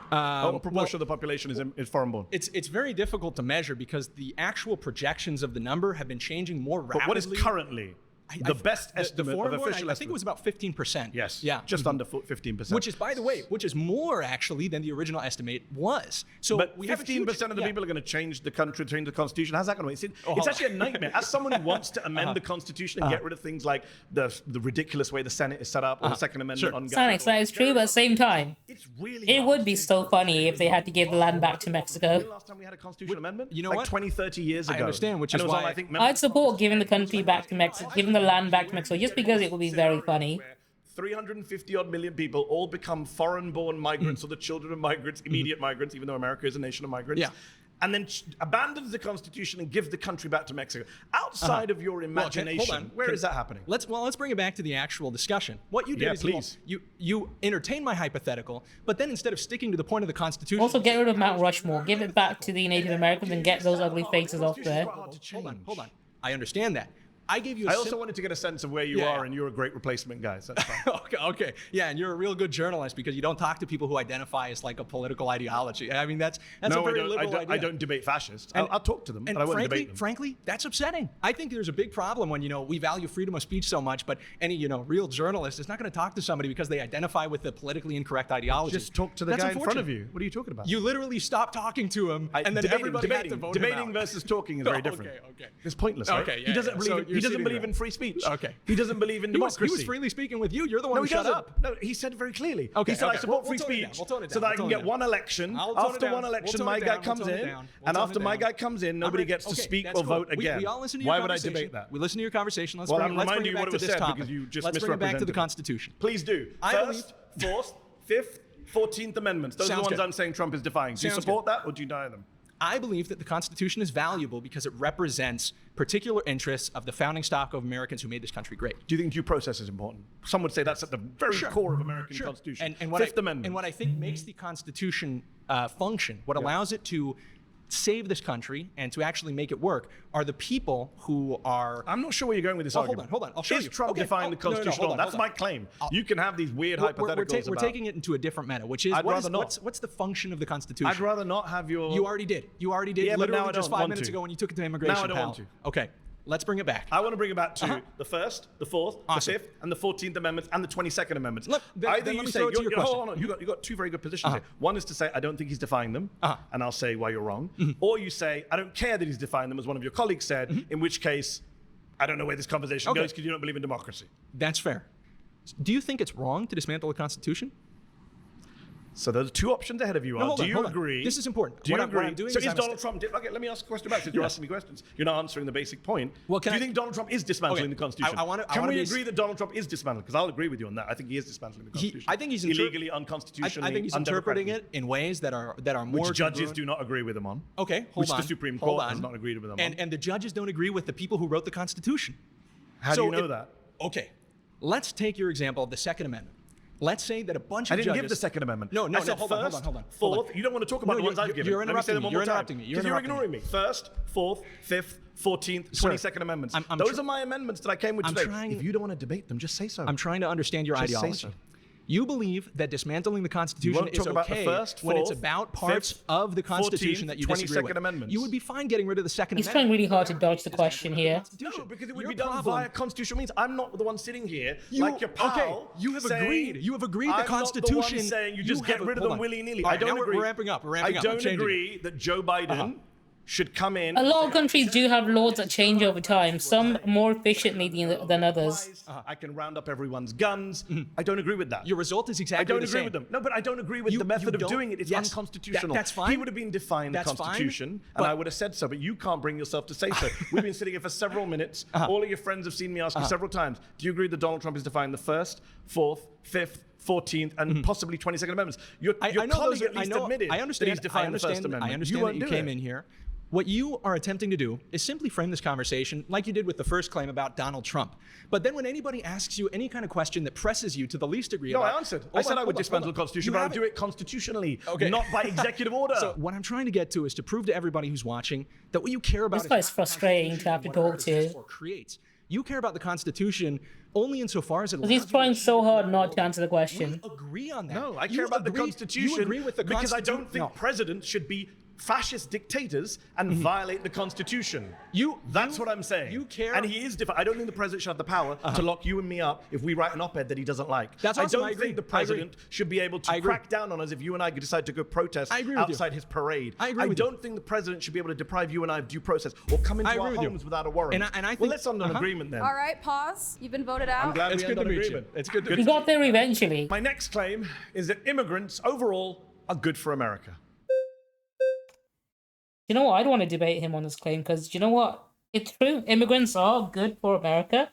What proportion of the population is foreign-born? It's very difficult to measure because the actual projections of the number have been changing more rapidly. But what is currently? The best estimate of official estimate. I think it was about 15%. Yes. Yeah. Just under 15%. Which is, by the way, more actually than the original estimate was. So but we have 15% of the people are going to change the country, change the Constitution. How's that going to work? It's actually a nightmare. As someone who wants to amend the Constitution and get rid of things like the ridiculous way the Senate is set up or the Second Amendment on gun. That is true, but at the same time, it would be so funny if they had to give the land back to Mexico. The last time we had a constitutional amendment? You know like what? 20, 30 years ago. I understand, which is why why I think I'd support giving the country back to Mexico, giving the land back to Mexico, just because it would be very funny. 350 odd million people all become foreign-born migrants or the children of migrants, immediate migrants, even though America is a nation of migrants. Yeah. And then abandons the Constitution and gives the country back to Mexico. Outside of your imagination, where is that happening? Let's bring it back to the actual discussion. What you did is you entertained my hypothetical, but then instead of sticking to the point of the Constitution, also get rid of Mount Rushmore, give it back to the Native Americans, and get those ugly faces off there. Hold on. I understand that. I gave you. I also wanted to get a sense of where you are, and you're a great replacement guy. So that's fine. Okay. Yeah, and you're a real good journalist because you don't talk to people who identify as like a political ideology. I mean, that's a very liberal idea. I don't debate fascists. I'll talk to them, but I won't debate them. Frankly, that's upsetting. I think there's a big problem when we value freedom of speech so much, but any real journalist is not going to talk to somebody because they identify with the politically incorrect ideology. Just talk to the guy in front of you. What are you talking about? You literally stopped talking to him, and then everybody had to vote him out. Debating versus talking is very different. Okay. It's pointless, right? Okay, he doesn't believe in free speech. Okay. He doesn't believe in democracy. He was freely speaking with you. You're the one who shut up. No, he said very clearly. Okay, he said, I support we'll free speech so that I can get one election. After one election, my guy comes in. And after my guy comes in, nobody gets to speak or vote again. We all listen to your Why would I conversation. debate that? We listen to your conversation. Let's Well, bring I'm it reminding you back what to was this said topic. because you just Let's bring it back to the misrepresented it. Constitution. Please do. First, Fourth, Fifth, 14th Amendments. Those are the ones I'm saying Trump is defying. Do you support that or do you deny them? I believe that the Constitution is valuable because it represents particular interests of the founding stock of Americans who made this country great. Do you think due process is important? Some would say that's at the very core of American Constitution. And Fifth Amendment. And what I think makes the Constitution function, what allows it to save this country and to actually make it work, are the people who are... I'm not sure where you're going with this argument. Hold on. I'll show you. Is Trump defying the Constitution? That's my claim. You can have these weird hypotheticals We're taking it into a different meta, which is, what's the function of the Constitution? I'd rather not have your... You already did. Yeah, literally just 5 minutes ago when you took it to immigration. Now I don't want to. Okay. Let's bring it back. I want to bring it back to the First, the Fourth, the Fifth, and the 14th Amendments, and the 22nd Amendments. Then let me throw it to your question. Hold on, you got two very good positions here. One is to say, I don't think he's defying them, and I'll say why you're wrong. Or you say, I don't care that he's defying them, as one of your colleagues said, in which case, I don't know where this conversation goes because you don't believe in democracy. That's fair. Do you think it's wrong to dismantle the Constitution? So there's two options ahead of you. Do you agree? This is important. Do you agree? What I'm doing is Donald Trump... Okay, let me ask a question back since you're asking me questions. You're not answering the basic point. Well, do you think Donald Trump is dismantling the Constitution? Can we agree that Donald Trump is dismantling? Because I'll agree with you on that. I think he is dismantling the Constitution. I think he's illegally, unconstitutionally. I think he's interpreting it in ways that are more... Which judges do not agree with him on. Okay, hold on. Which the Supreme Court has not agreed with him on. And the judges don't agree with the people who wrote the Constitution. How do you know that? Okay, let's take your example of the Second Amendment. Let's say that a bunch of judges... I didn't give the Second Amendment. No, hold on. Fourth, you don't want to talk about the ones I've given. You're interrupting me. You're ignoring me. First, Fourth, Fifth, 14th, 22nd Amendments. Those are my amendments that I came with today. If you don't want to debate them, just say so. I'm trying to understand your ideology. You believe that dismantling the Constitution is okay when it's about parts of the Constitution that you disagree with. Amendments. You would be fine getting rid of the Second He's Amendment. trying really hard to dodge the question here. No, because it would be done via constitutional means. I'm not the one sitting here like your pal. Okay, you have agreed. You have agreed the Constitution. I'm not the one saying you just get rid of them willy-nilly. I don't agree. We're ramping up. I don't agree that Joe Biden should come in. A lot of countries do have laws that change over time, some more efficiently than others. I can round up everyone's guns. I don't agree with that. Your result is exactly the same. I don't agree with them. No, but I don't agree with the method of doing it. It's unconstitutional. That's fine. He would have been defying the Constitution, and I would have said so, but you can't bring yourself to say so. We've been sitting here for several minutes. All of your friends have seen me ask you several times, do you agree that Donald Trump is defying the First, Fourth, Fifth, 14th, and possibly 22nd Amendments? Your colleague at least admitted that he's defying the First Amendment. I understand that you came in here. What you are attempting to do is simply frame this conversation like you did with the first claim about Donald Trump. But then when anybody asks you any kind of question that presses you to the least degree I answered. I said I would dismantle the Constitution, but I would do it constitutionally, not by executive order. So what I'm trying to get to is to prove to everybody who's watching that what you care about is guy's frustrating to have to talk to. Or creates. You care about the Constitution only insofar as it allows he's trying so hard not to answer the question. We agree on that. No, I care about the Constitution. You agree with the because I don't think presidents should be fascist dictators and violate the Constitution. That's what I'm saying. You care. And he is different. I don't think the president should have the power to lock you and me up if we write an op-ed that he doesn't like. I don't think the president should be able to crack down on us if you and I decide to go protest outside his parade. I don't think the president should be able to deprive you and I of due process or come into our homes without a warrant. And I think, well, let's end an agreement then. All right, pause. You've been voted out. I'm glad it's good to meet you. It's good to meet you. We got there eventually. My next claim is that immigrants overall are good for America. You know what? I don't want to debate him on this claim because you know what? It's true. Immigrants are good for America.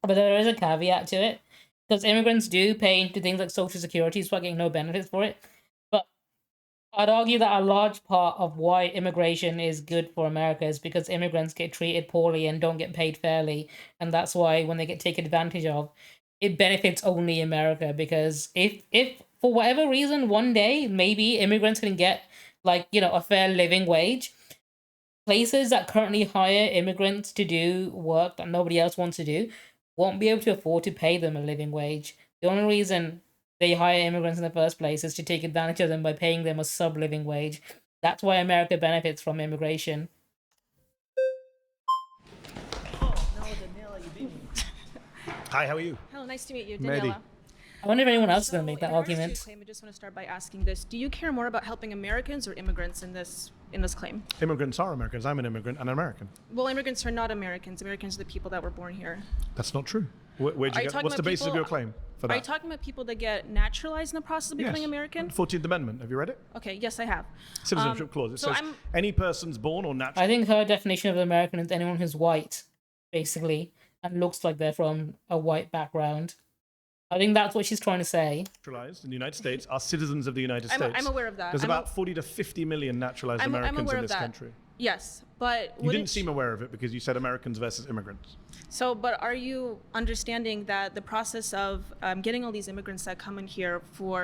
But there is a caveat to it. Because immigrants do pay into things like Social Security, so getting no benefits for it. But I'd argue that a large part of why immigration is good for America is because immigrants get treated poorly and don't get paid fairly. And that's why when they get taken advantage of, it benefits only America. Because if for whatever reason, one day, maybe immigrants can get a fair living wage, places that currently hire immigrants to do work that nobody else wants to do won't be able to afford to pay them a living wage. The only reason they hire immigrants in the first place is to take advantage of them by paying them a sub-living wage. That's why America benefits from immigration. Hi, how are you? Hello, nice to meet you, Mehdi. Dainella. I wonder if anyone else is going to make that in regards to your argument. claim, I just want to start by asking this: do you care more about helping Americans or immigrants in this claim? Immigrants are Americans. I'm an immigrant and an American. Well, immigrants are not Americans. Americans are the people that were born here. That's not true. Where'd you Are you get, talking what's the about basis of people- your claim for that? Are you talking about people that get naturalized in the process of becoming Yes. American? 14th Amendment. Have you read it? Okay, yes, I have. Citizenship clause. It so says any person's born or natural. I think her definition of American is anyone who's white, basically, and looks like they're from a white background. I think that's what she's trying to say. Naturalized in the United States are citizens of the United States. I'm aware of that. There's about 40 to 50 million naturalized I'm Americans aware in of this that. country. Yes, but You didn't seem aware of it because you said Americans versus immigrants. So, but are you understanding that the process of getting all these immigrants that come in here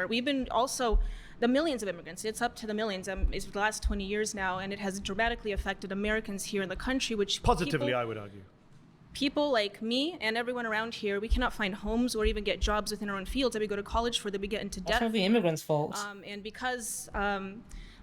we've been also, the millions of immigrants, it's up to the millions, it's the last 20 years now, and it has dramatically affected Americans here in the country, which Positively, I would argue. people like me and everyone around here, we cannot find homes or even get jobs within our own fields that we go to college for, that we get into That's debt. not the immigrants' fault. And because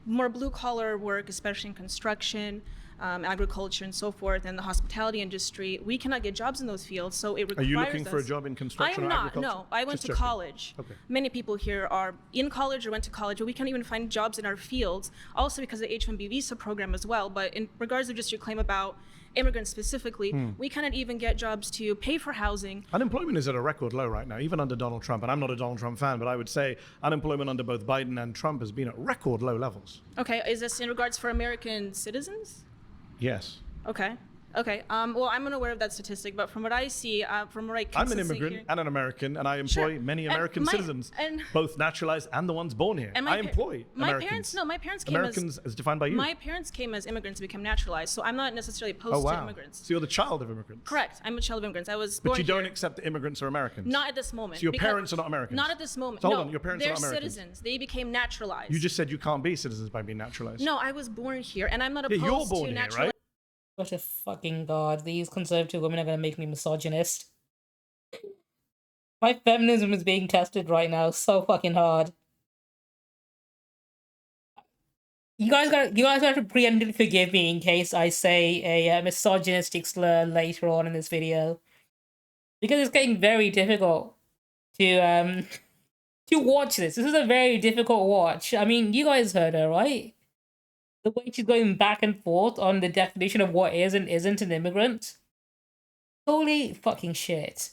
more blue collar work, especially in construction, agriculture and so forth, and the hospitality industry, we cannot get jobs in those fields. So it requires Are you looking for a us- job in construction I am or not. agriculture? No, I went Just to checking. college. Okay. Many people here are in college or went to college, but we can't even find jobs in our fields. Also because of the H-1B visa program as well. But in regards to just your claim about immigrants specifically, we cannot even get jobs to pay for housing. Unemployment is at a record low right now, even under Donald Trump. And I'm not a Donald Trump fan, but I would say unemployment under both Biden and Trump has been at record low levels. Okay, is this in regards for American citizens? Yes. Okay. Okay. Well, I'm unaware of that statistic, but from what I see, from what I can I'm an immigrant and an American, and I employ Sure. many And American citizens, both naturalized and the ones born here. And I employ my Americans. parents came Americans as defined by you. My parents came as immigrants to become naturalized, so I'm not necessarily opposed Oh, wow. to immigrants. So you're the child of immigrants. Correct. I'm a child of immigrants. I was But born you don't here. accept that immigrants are Americans. Not at this moment. So your because- parents are not Americans? Not at this moment. So hold no, on, your parents they're are not Americans? citizens. They became naturalized. You just said you can't be citizens by being naturalized. No, I was born here, and I'm not Yeah, opposed you're born to here, naturalized. right? What a fucking god. These conservative women are going to make me misogynist. My feminism is being tested right now so fucking hard. You guys got to preemptively forgive me in case I say a misogynistic slur later on in this video, because it's getting very difficult to watch this. This is a very difficult watch. I mean, you guys heard her, right? The way she's going back and forth on the definition of what is and isn't an immigrant. Holy fucking shit.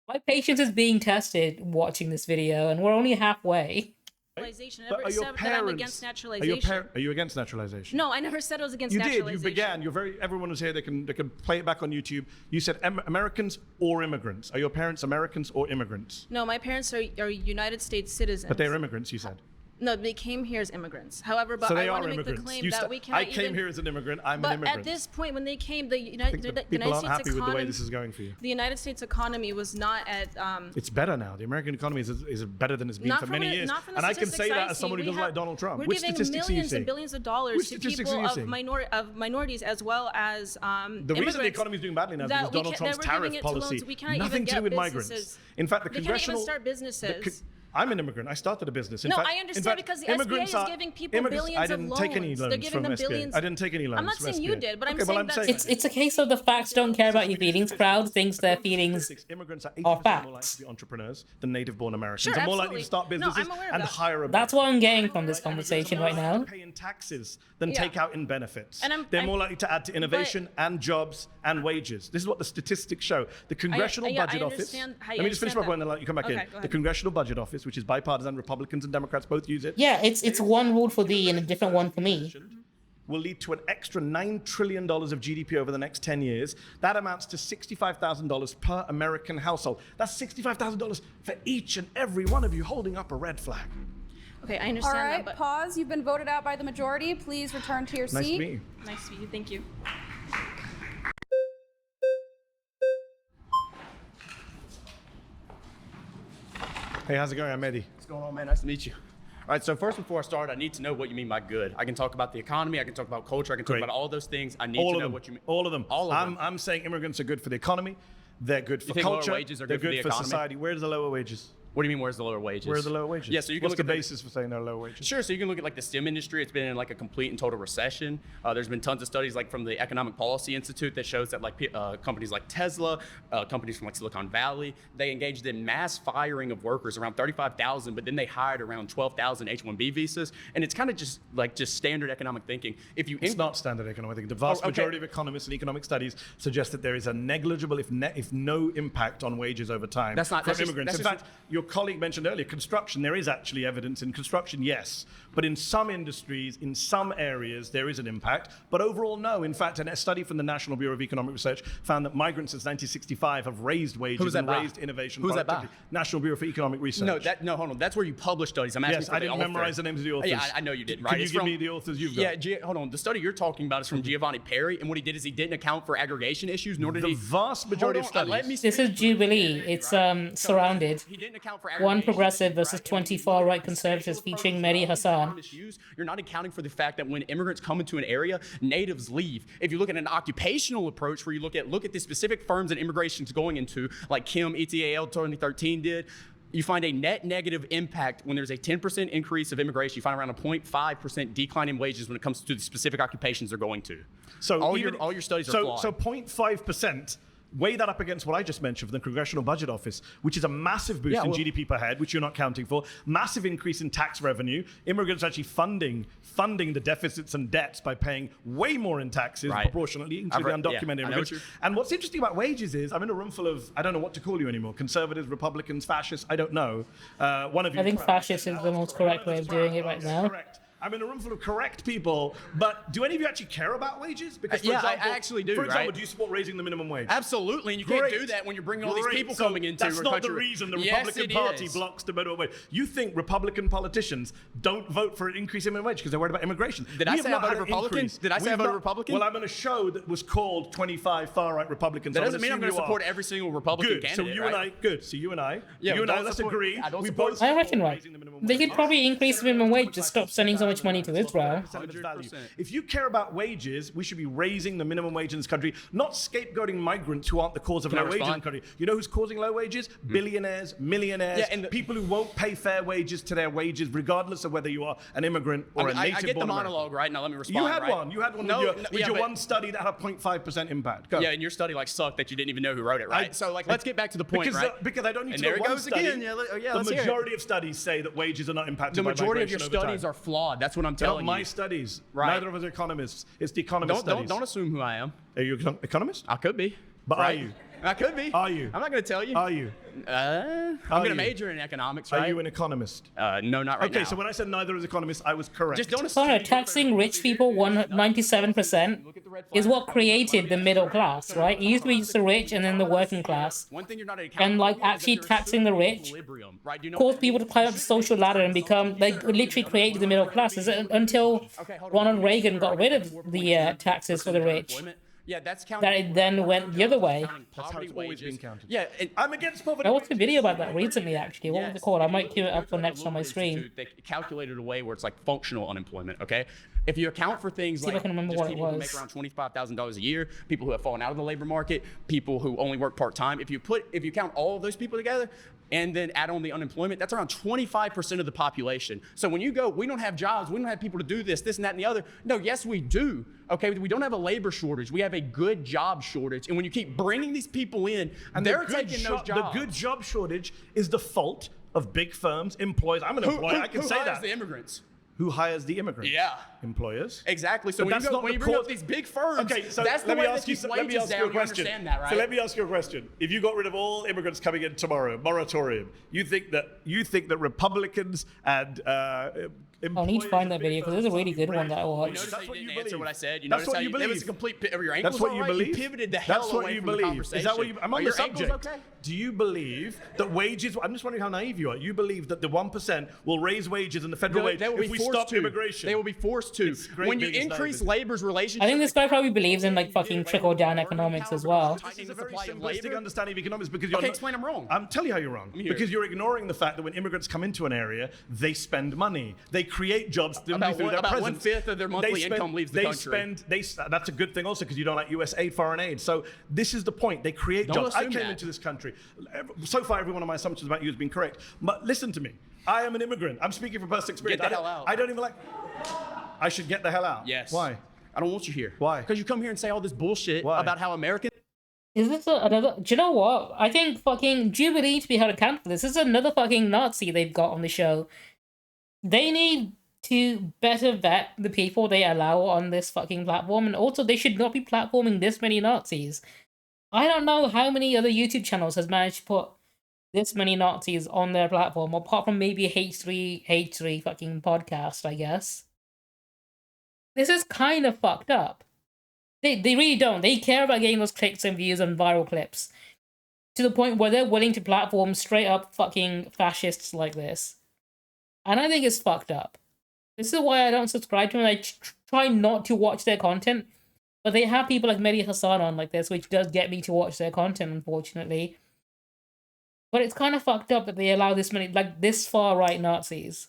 My patience is being tested watching this video, and we're only halfway. Naturalization. I But never are your said that I'm parents- against naturalization. Are you against naturalization? No, I never said I was against You did. naturalization. You began. You're very. Everyone was here. They can play it back on YouTube. You said Americans or immigrants. Are your parents Americans or immigrants? No, my parents are United States citizens. But they're immigrants. You said. No, they came here as immigrants. However, but So they I want are to make the immigrants. claim that we cannot I came here as an immigrant. I'm an But immigrant. at this point, when they came, the I think United that people aren't States happy with the way economy, this is going for you. the United States economy was not at. It's better now. The American economy is better than it's been Not for from many the- years. not from the And I can say statistics that I as see. someone who We doesn't have- like Donald Trump. We're Which giving statistics are you millions seeing? and billions of dollars Which to statistics people are you of seeing? minorities as well as The reason the immigrants economy is doing badly now is that because we Donald can't- Trump's that we're giving tariff it to policy. loans. We can't Nothing even to do with get migrants. businesses. In fact, the We can't congressional. even start businesses. I'm an immigrant. I started a business. In No, fact, I in understand fact, because the SBA immigrants is are- giving people immigrants- billions I of didn't take any loans. loans They're giving from them SBA. billions. I didn't take any loans. I'm not from saying you SBA. did, but I'm Okay, saying well, I'm that's- saying It's a case of the facts don't care about your feelings. Crowd thinks their feelings Immigrants are are 80% more likely facts. to be entrepreneurs than native-born Americans. Sure, They're more absolutely. likely to start No, I'm businesses aware of and that. hire a. That's what I'm getting from this conversation right now. Pay in taxes than Yeah. take out in benefits. And They're more likely to add to innovation and jobs and wages. This is what the statistics show. The Congressional yeah, I Budget Office. understand- I Let me just finish my understand point and then let you come back Okay, in. go The ahead. Congressional Budget Office, which is bipartisan, Republicans and Democrats both use it. Yeah, it's one rule for thee and a different one for me. Will lead to an extra $9 trillion of GDP over the next 10 years. That amounts to $65,000 per American household. That's $65,000 for each and every one of you holding up a red flag. Okay, I All understand right, that, but pause. You've been voted out by the majority. Please return to your Nice seat. to meet you. nice to meet you. Thank you. Hey, how's it going? I'm Mehdi. What's going on, man? Nice to meet you. All right, so first, before I start, I need to know what you mean by good. I can talk about the economy, I can talk about culture, I can talk about all those things. I need to know what you mean. All of them. All of them. I'm saying immigrants are good for the economy. They're good for think culture. lower wages are they're good for the for economy? society. Where's the lower wages? What do you mean, where's the lower wages? Where are the lower wages? Yeah, so you can What's look the at basis for saying there are lower wages? Sure, so you can look at like the STEM industry. It's been in like a complete and total recession. There's been tons of studies like from the Economic Policy Institute that shows that like companies like Tesla, companies from like Silicon Valley, they engaged in mass firing of workers, around 35,000, but then they hired around 12,000 H-1B visas. And it's kind of just standard economic thinking. It's not standard economic thinking. The vast majority of economists and economic studies suggest that there is a negligible, if no impact on wages over time That's not from that's just- immigrants. that's In just- fact, your colleague mentioned earlier, construction, there is actually evidence in construction, yes. But in some industries, in some areas, there is an impact. But overall, no. In fact, a study from the National Bureau of Economic Research found that migrants since 1965 have raised wages Who's that and by? raised innovation. Who's that by? productivity. National Bureau for Economic Research. No, hold on. That's where you publish studies. I'm asking Yes, for I the didn't author. memorize the names of the authors. Yeah, I know you did, right? Can you It's give from- me the authors you've got? Yeah, hold on. The study you're talking about is from Giovanni Perry, and what he did is he didn't account for aggregation issues, nor did The he. vast majority of Hold on, studies. let me This is Jubilee. It's surrounded. He didn't account for One aggregation progressive issues, versus right? 20 far-right conservatives featuring Mehdi Hasan. You're not accounting for the fact that when immigrants come into an area, natives leave. If you look at an occupational approach where you look at the specific firms that immigration's going into, like Kim ETAL 2013 did, you find a net negative impact when there's a 10% increase of immigration. You find around a 0.5% decline in wages when it comes to the specific occupations they're going to. So all your studies are flawed. So 0.5%. Weigh that up against what I just mentioned from the Congressional Budget Office, which is a massive boost in GDP per head, which you're not counting for, massive increase in tax revenue, immigrants actually funding the deficits and debts by paying way more in taxes proportionately, including undocumented immigrants. And what's interesting about wages is, I'm in a room full of, I don't know what to call you anymore, conservatives, Republicans, fascists, I don't know. One of you. I think fascist is the most correct way of doing it right now. Correct. I'm in a room full of correct people, but do any of you actually care about wages? Because, for example, I actually do. For example, right? do you support raising the minimum wage? Absolutely, and you can't do that when you're bringing all these people So coming into that's your not country. the reason the Yes, Republican it Party is. blocks the minimum wage. You think Republican politicians don't vote for an increase in minimum wage because they're worried about immigration? Did I We have say not I voted had an Republican? increase. Did I say We've I voted not- Republican? Well, I'm on a show that was called 25 far-right Republicans. That so doesn't mean I'm going to support every single Republican Good. candidate. So you right? and I, good. So you and I, Yeah, you we and I, don't let's support- agree. I don't We support- both I reckon support right. raising the minimum They wage. could probably increase the minimum wage to stop sending so much money to Israel. Of its value. If you care about wages, we should be raising the minimum wage in this country, not scapegoating migrants who aren't the cause of Can I low wages in the respond? country. You know who's causing low wages? Billionaires, millionaires, Yeah, and people who won't pay fair wages to their wages, regardless of whether you are an immigrant or a I native get the born monologue, right? Now let me respond. You had right? one. You had one No, with no, your, yeah, but- one study that had a 0.5% impact. Go. Yeah, and your study sucked that you didn't even know who wrote it, right? So let's get back to the point, because, right? Because I don't need And to know there it one goes study. again. Yeah, the let's hear it. majority of studies say that wages are not impacted The by majority of your migration over studies time. are flawed. That's what I'm They're not telling my you. studies. Right. Neither of us are economists. It's the economist studies. Don't assume who I am. Are you an economist? I could be. But right? are you? I could be. Are you? I'm not going to tell you. Are you? I'm Are going to you? major in economics, right? Are you an economist? No, not right now. Okay, so when I said neither is economist, I was correct. Just don't Oh assume. no, taxing rich people 97% is what created the middle class, right? It used to be just the rich and then the working class. One thing you're not And like accounting for is that actually there's taxing the rich equilibrium, right? Do you know caused what- people to climb up the social ladder and become, they literally created the middle class. Is it until Ronald Reagan got rid of the taxes for the rich Yeah, that's counting. that it then went the other way. That's how it's always been counted. Yeah, I'm against poverty. I watched a video about that recently, actually. What was it called? I might queue it up for next on my stream. They calculated a way where it's like functional unemployment. Okay, if you account for things See if I like can remember just what it people who make was. around $25,000 a year, people who have fallen out of the labor market, people who only work part time. If you count all of those people together, and then add on the unemployment, that's around 25% of the population. So when you go, we don't have jobs, we don't have people to do this, and that, and the other. No, yes, we do. Okay, we don't have a labor shortage. We have a good job shortage. And when you keep bringing these people in, and they're taking those jobs. The good job shortage is the fault of big firms, employers. I'm an employer. I can say Who hires that. the immigrants? Who hires the immigrants? Yeah. Employers. Exactly. So But when that's you, go, not when the you bring up cause- these big firms, Okay, so that's the let me way ask they you. keep Let me wages ask down. you a You question. understand that, right? So let me ask you a question. If you got rid of all immigrants coming in tomorrow, moratorium, you think that Republicans and I need to find that video because there's a really good one that I You watched. notice how you what you didn't answer believe. what I said. You That's notice what how you It was believe. a complete. Are your ankles That's what all you right? believe. You pivoted the hell That's what away you from the believe. conversation. Is that what you? I'm Are on the your ankles subject. okay? Do you believe that wages? I'm just wondering how naive you are. You believe that the 1% will raise wages in the federal wage They will if be we forced stop to. immigration? They will be forced to. It's great When you biggest increase naivety. labor's relationship. I think this guy probably believes in like fucking trickle down Bargaining economics power as well. versus This is a the very supply of simplistic labor. understanding of economics because you're Okay, not, explain I'm wrong. I'm telling you how you're wrong. here. Because you're ignoring the fact that when immigrants come into an area, they spend money. They create jobs through their about presence. 1/5 of their monthly income leaves the country. That's a good thing also because you don't like US aid, foreign aid. So this is the point. They create Don't jobs. I assume came that. into this country. So far, every one of my assumptions about you has been correct. But listen to me. I am an immigrant. I'm speaking from personal experience. Get the hell out. I don't even like. I should get the hell out. Yes. Why? I don't want you here. Why? Because you come here and say all this bullshit Why? about how American. Is this another? Do you know what? I think fucking Jubilee to be held accountable for this. This is another fucking Nazi they've got on the show. They need to better vet the people they allow on this fucking platform, and also they should not be platforming this many Nazis. I don't know how many other YouTube channels has managed to put this many Nazis on their platform, apart from maybe H3 fucking podcast, I guess. This is kind of fucked up. They really don't. They care about getting those clicks and views and viral clips. To the point where they're willing to platform straight up fucking fascists like this. And I think it's fucked up. This is why I don't subscribe to them. I try not to watch their content. But they have people like Mehdi Hasan on like this, which does get me to watch their content, unfortunately. But it's kind of fucked up that they allow this many, like, this far-right Nazis.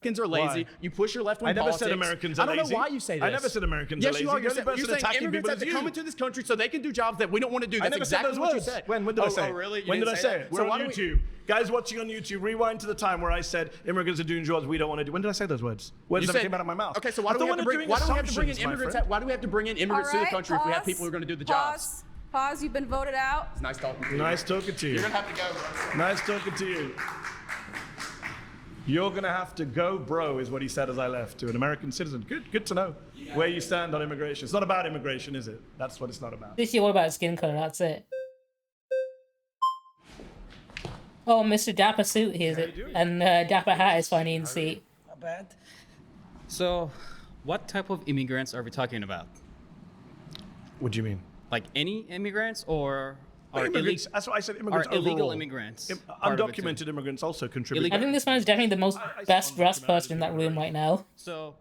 Americans are lazy. Why? You push your left wing I never politics. said Americans are I don't know lazy. why you say this. I never said Americans yes, are lazy. you are. The only person You're saying attacking immigrants people have is to you. come into this country so they can do jobs that we don't want to do. I That's never exactly said what those you words. said. When did I say it? Oh, really? When did I say that? it? We're on YouTube. Guys watching on YouTube, rewind to the time where I said immigrants are doing jobs we don't want to do. When did I say those words? Words You never said- came out of my mouth. Okay, so why I do we thought have to we're bring? doing Why do we have to bring in assumptions, my immigrants? friend. Why do we have to bring in immigrants All to the right, country if we have pause. people who are going to do the jobs? Pause. Pause. You've been voted out. It's nice talking to you. Nice talking to you. You're gonna have to go. Bro. Nice talking to you. You're gonna have to go, bro, is what he said as I left to an American citizen. Good to know where you stand on immigration. It's not about immigration, is it? That's what it's not about. This year, all about skin color, that's it. Oh, Mr. Dapper Suit here's it. And Dapper Hat is finally in the seat. Not bad. So, what type of immigrants are we talking about? What do you mean? Like any immigrants or are Immigrants, that's what I said. Immigrants are illegal overall. immigrants part of it too? Undocumented immigrants also contribute. I think this man's definitely the most best dressed person in that room right now. So,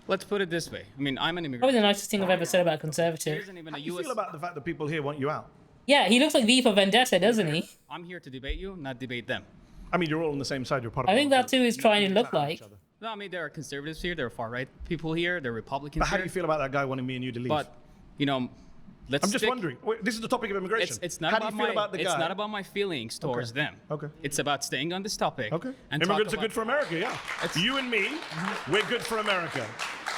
let's put it this way. I mean, I'm an Probably immigrant. the nicest thing I've ever said about There conservative. isn't even How a do you US. feel about the fact that people here want you out? Yeah, he looks like V for Vendetta, doesn't he? I'm here to debate you, not debate them. I mean, you're all on the same side. You're part of. I think that's who he's trying to look Clap at like. each other. No, I mean there are conservatives here, there are far right people here, there are Republicans But how do here. you feel about that guy wanting me and you to leave? But you know, let's. I'm just stick- wondering. Wait, this is the topic of immigration. It's not how about do you feel my. about the it's guy? not about my feelings towards them. Okay. It's about staying on this topic. Okay. And Immigrants talk are good for America, yeah. You and me, we're good for America.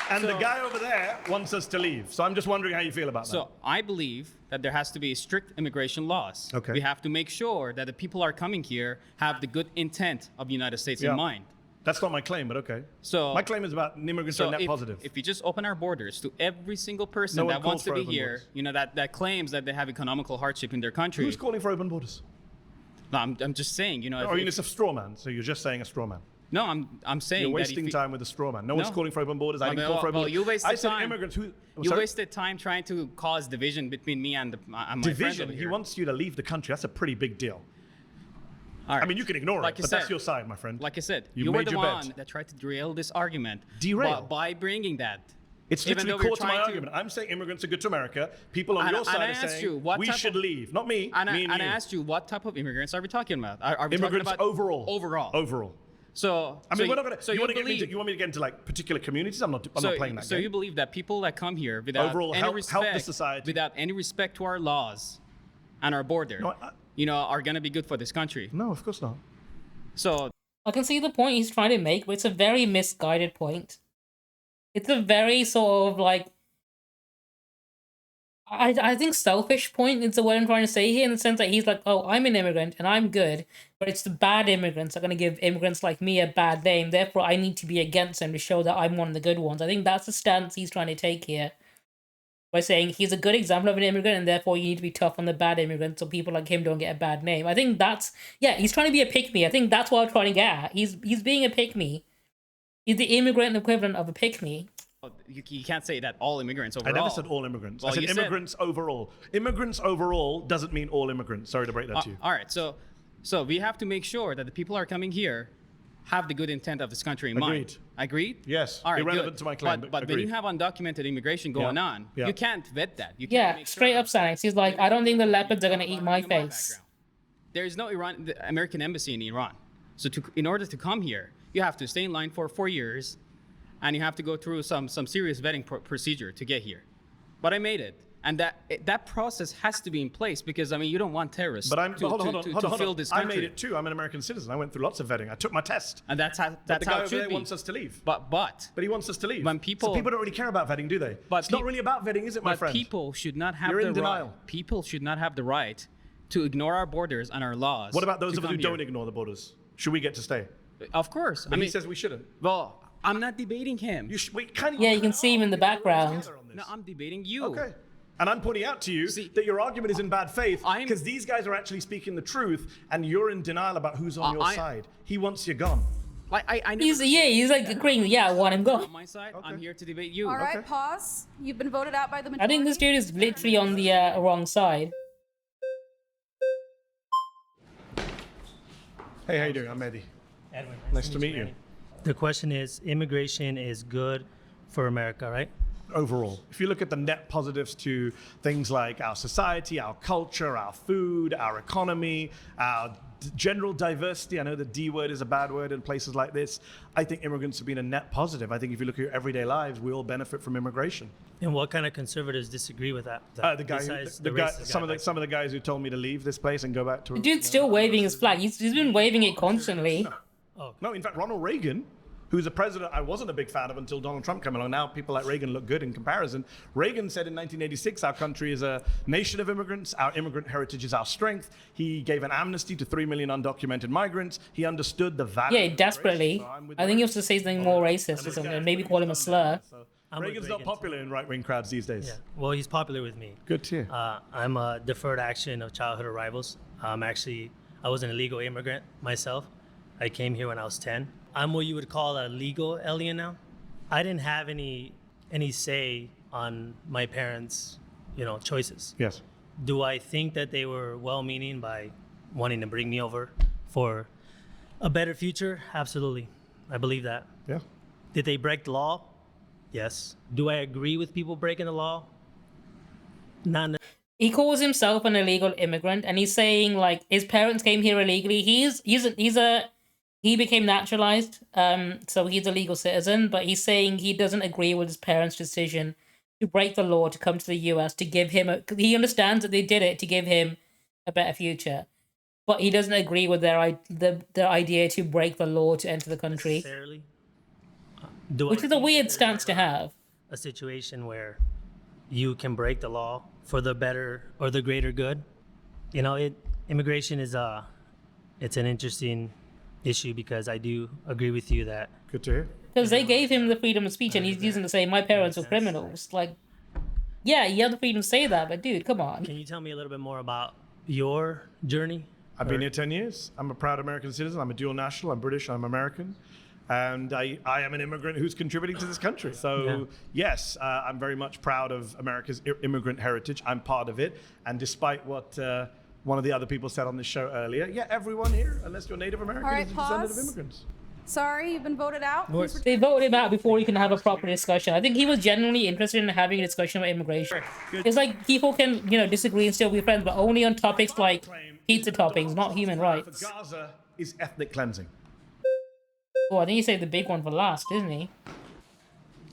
And the So- guy over there wants us to leave. So I'm just wondering how you feel about that. So I believe that there has to be strict immigration laws. Okay. We have to make sure that the people are coming here have the good intent of the United States Yeah. in mind. That's not my claim, but okay. So My claim is about immigrants are so net if, positive. if we just open our borders to every single person No one that wants calls to for be open here, borders. you know, that claims that they have economical hardship in their country. Who's calling for open borders? No, I'm just saying, you know. Or it's a straw man, so you're just saying a straw man. no, I'm saying You're that wasting if we- time with a straw man. No one's No. calling for open borders. I I didn't mean, call for open well, borders. you wasted I said time. immigrants who... You Sorry? wasted time trying to cause division between me and my friends Division. over He here. wants you to leave the country. That's a pretty big deal. All right. I mean, you can ignore Like it, you but that's said- your side, my friend. Like I said, You you were made the your one bet. that tried to derail this argument. Derail? By bringing that. It's Even literally though we're core to my trying to- argument. I'm saying immigrants are good to America. People on And- your and side I are asked saying you, what we type should of- leave. Not me, And, me and I you. asked you, what type of immigrants are we talking about? Are we Immigrants talking about overall. Overall. Overall. So I mean, so we're not gonna. So you, you want to get me believe, you want me to get into like particular communities? I'm not playing that so game. you believe that people that come here without Overall, any help respect, the society. without any respect to our laws and our border, No, you know, are gonna be good for this country. No, of course not. So I can see the point he's trying to make, but it's a very misguided point. It's a very sort of like... I think selfish point is the word I'm trying to say here, in the sense that he's like, oh, I'm an immigrant and I'm good, but it's the bad immigrants that are going to give immigrants like me a bad name, therefore I need to be against them to show that I'm one of the good ones. I think that's the stance he's trying to take here. by saying he's a good example of an immigrant and therefore you need to be tough on the bad immigrants so people like him don't get a bad name. I think that's, yeah, he's trying to be a pick-me. I think that's what I'm trying to get at. He's being a pick-me. He's the immigrant equivalent of a pick-me. You can't say that all immigrants overall. I never said all immigrants. Well, I said immigrants overall. Immigrants overall doesn't mean all immigrants. Sorry to break that to you. All right, so we have to make sure that the people who are coming here have the good intent of this country in mind. Agreed? Yes. All right, irrelevant good. to my claim, but agreed. when you have undocumented immigration going on, Yeah. you can't vet that. You can't Yeah, make straight sure up Sanex. He's like, I don't think the leopards are going to eat my face. There is no American embassy in Iran. So in order to come here, you have to stay in line for 4 years, and you have to go through some serious vetting procedure to get here. But I made it. And that process has to be in place because, I mean, you don't want terrorists to fill this country. I made it too. I'm an American citizen. I went through lots of vetting. I took my test. And that's how the guy it over should there be. wants us to leave. But he wants us to leave. When people, so people don't really care about vetting, do they? It's not really about vetting, is it, my friend? But people should not have You're in the denial. right. People should not have the right to ignore our borders and our laws. What about those to of us who come here. don't ignore the borders? Should we get to stay? Of course. But he says we shouldn't. Well, I'm not debating him. You can see him in the background. No, I'm debating you. Okay. And I'm pointing out to you that your argument is in bad faith because these guys are actually speaking the truth and you're in denial about who's on your side. He wants you gone. He's like agreeing, yeah, I want him gone. On my side, I'm here to debate you. All right, pause. You've been voted out by the majority. I think this dude is literally on the wrong side. Hey, how you doing? I'm Mehdi. Edwin. Nice to meet you. The question is, immigration is good for America, right? Overall, if you look at the net positives to things like our society, our culture, our food, our economy, our general diversity, I know the D word is a bad word in places like this. I think immigrants have been a net positive. I think if you look at your everyday lives, we all benefit from immigration. And what kind of conservatives disagree with that? Some of the guys who told me to leave this place and go back to. The dude's still waving his flag. He's been waving it constantly. No, in fact, Ronald Reagan, who's a president I wasn't a big fan of until Donald Trump came along. Now people like Reagan look good in comparison. Reagan said in 1986, our country is a nation of immigrants. Our immigrant heritage is our strength. He gave an amnesty to 3 million undocumented migrants. He understood the value. Yeah, desperately. I think he was to say something more racist or something, maybe call him a slur. Reagan's not popular in right-wing crowds these days. Yeah. Well, he's popular with me. Good to hear. I'm a deferred action of childhood arrivals. I was an illegal immigrant myself. I came here when I was 10. I'm what you would call a legal alien now. I didn't have any say on my parents' choices. Yes. Do I think that they were well-meaning by wanting to bring me over for a better future? Absolutely. I believe that. Yeah. Did they break the law? Yes. Do I agree with people breaking the law? Not. He calls himself an illegal immigrant, and he's saying like his parents came here illegally. He became naturalized, so he's a legal citizen, but he's saying he doesn't agree with his parents' decision to break the law to come to the US to give him he understands that they did it to give him a better future, but he doesn't agree with their idea to break the law to enter the country. Necessarily. Which is a weird stance to have. A situation where you can break the law for the better or the greater good. Immigration is it's an interesting issue because I do agree with you that. Good to hear. Because they gave him the freedom of speech and he's using to say my parents were criminals. Like, yeah, you have the freedom to say that, but dude, come on. Can you tell me a little bit more about your journey? I've been here 10 years. I'm a proud American citizen. I'm a dual national. I'm British. I'm American. And I am an immigrant who's contributing to this country. So, yes, I'm very much proud of America's immigrant heritage. I'm part of it. And despite what one of the other people said on this show earlier, everyone here, unless you're Native American, is a descendant of immigrants. Sorry, you've been voted out. They voted him out before you can have a proper discussion. I think he was genuinely interested in having a discussion about immigration. It's like people can, disagree and still be friends, but only on topics like pizza toppings, not human rights. Gaza is ethnic cleansing. Oh, I think he saved the big one for last, didn't he?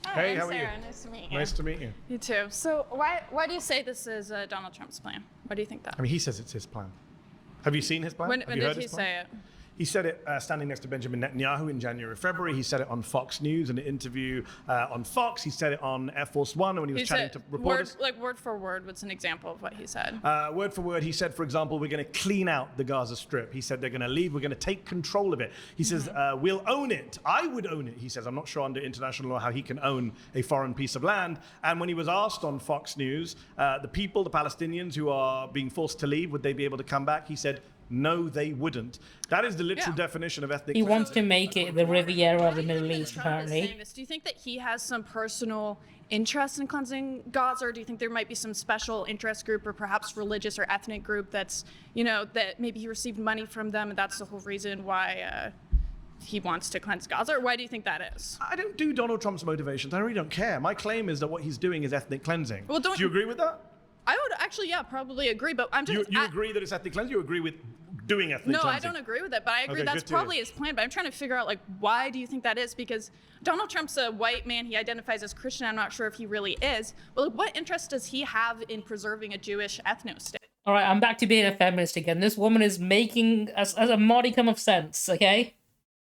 Hi, hey, I'm how are Sarah. you? Nice to meet you. Nice to meet you. You too. So why do you say this is Donald Trump's plan? Why do you think that? I mean, he says it's his plan. Have you seen his plan? When Have you did heard he his plan? say it? He said it standing next to Benjamin Netanyahu in January, February. He said it on Fox News in an interview on Fox. He said it on Air Force One when he was chatting to reporters. Word for word, what's an example of what he said? Word for word, he said, for example, we're going to clean out the Gaza Strip. He said they're going to leave. We're going to take control of it. He says, we'll own it. I would own it. He says, I'm not sure under international law how he can own a foreign piece of land. And when he was asked on Fox News, the people, the Palestinians who are being forced to leave, would they be able to come back? He said, no, they wouldn't. That is the literal definition of ethnic. He wants to make it the Riviera of the Middle East, apparently. Do you think that he has some personal interest in cleansing Gaza, or do you think there might be some special interest group or perhaps religious or ethnic group that's, that maybe he received money from them and that's the whole reason why he wants to cleanse Gaza? Or why do you think that is? I don't do Donald Trump's motivations. I really don't care. My claim is that what he's doing is ethnic cleansing. Well, do you agree with that? I would actually, probably agree, but I'm just... You agree that it's ethnic cleansing? You agree with doing ethnic cleansing? No, I don't agree with it, but I agree that's probably his plan. But I'm trying to figure out, why do you think that is? Because Donald Trump's a white man. He identifies as Christian. I'm not sure if he really is. But what interest does he have in preserving a Jewish ethno-state? All right, I'm back to being a feminist again. This woman is making as a modicum of sense, okay?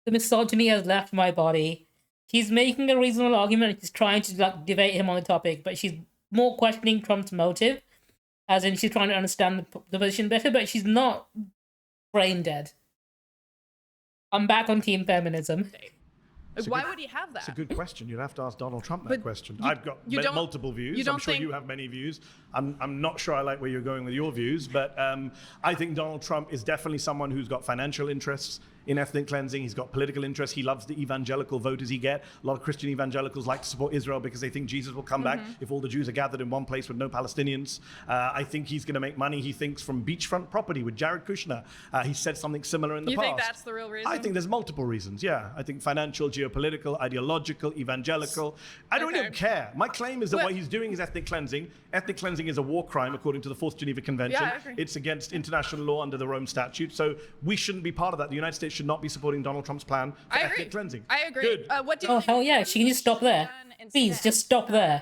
The misogyny has left my body. She's making a reasonable argument. She's trying to debate him on the topic, but she's more questioning Trump's motive, as in she's trying to understand the position better, but she's not brain dead. I'm back on team feminism. Why would he have that? It's a good question. You'd have to ask Donald Trump that question. I've got multiple views. I'm sure you have many views. I'm not sure I like where you're going with your views, but I think Donald Trump is definitely someone who's got financial interests in ethnic cleansing. He's got political interests. He loves the evangelical voters he gets. A lot of Christian evangelicals like to support Israel because they think Jesus will come back if all the Jews are gathered in one place with no Palestinians. I think he's going to make money, he thinks, from beachfront property with Jared Kushner. He said something similar in the past. You think that's the real reason? I think there's multiple reasons, yeah. I think financial, geopolitical, ideological, evangelical. I don't even care. My claim is that what he's doing is ethnic cleansing. Ethnic cleansing is a war crime according to the Fourth Geneva Convention. Yeah, I agree. It's against international law under the Rome Statute. So we shouldn't be part of that. The United States should not be supporting Donald Trump's plan for ethnic cleansing. I agree. Good. Oh, hell yeah. She can just stop there. Please, just stop there.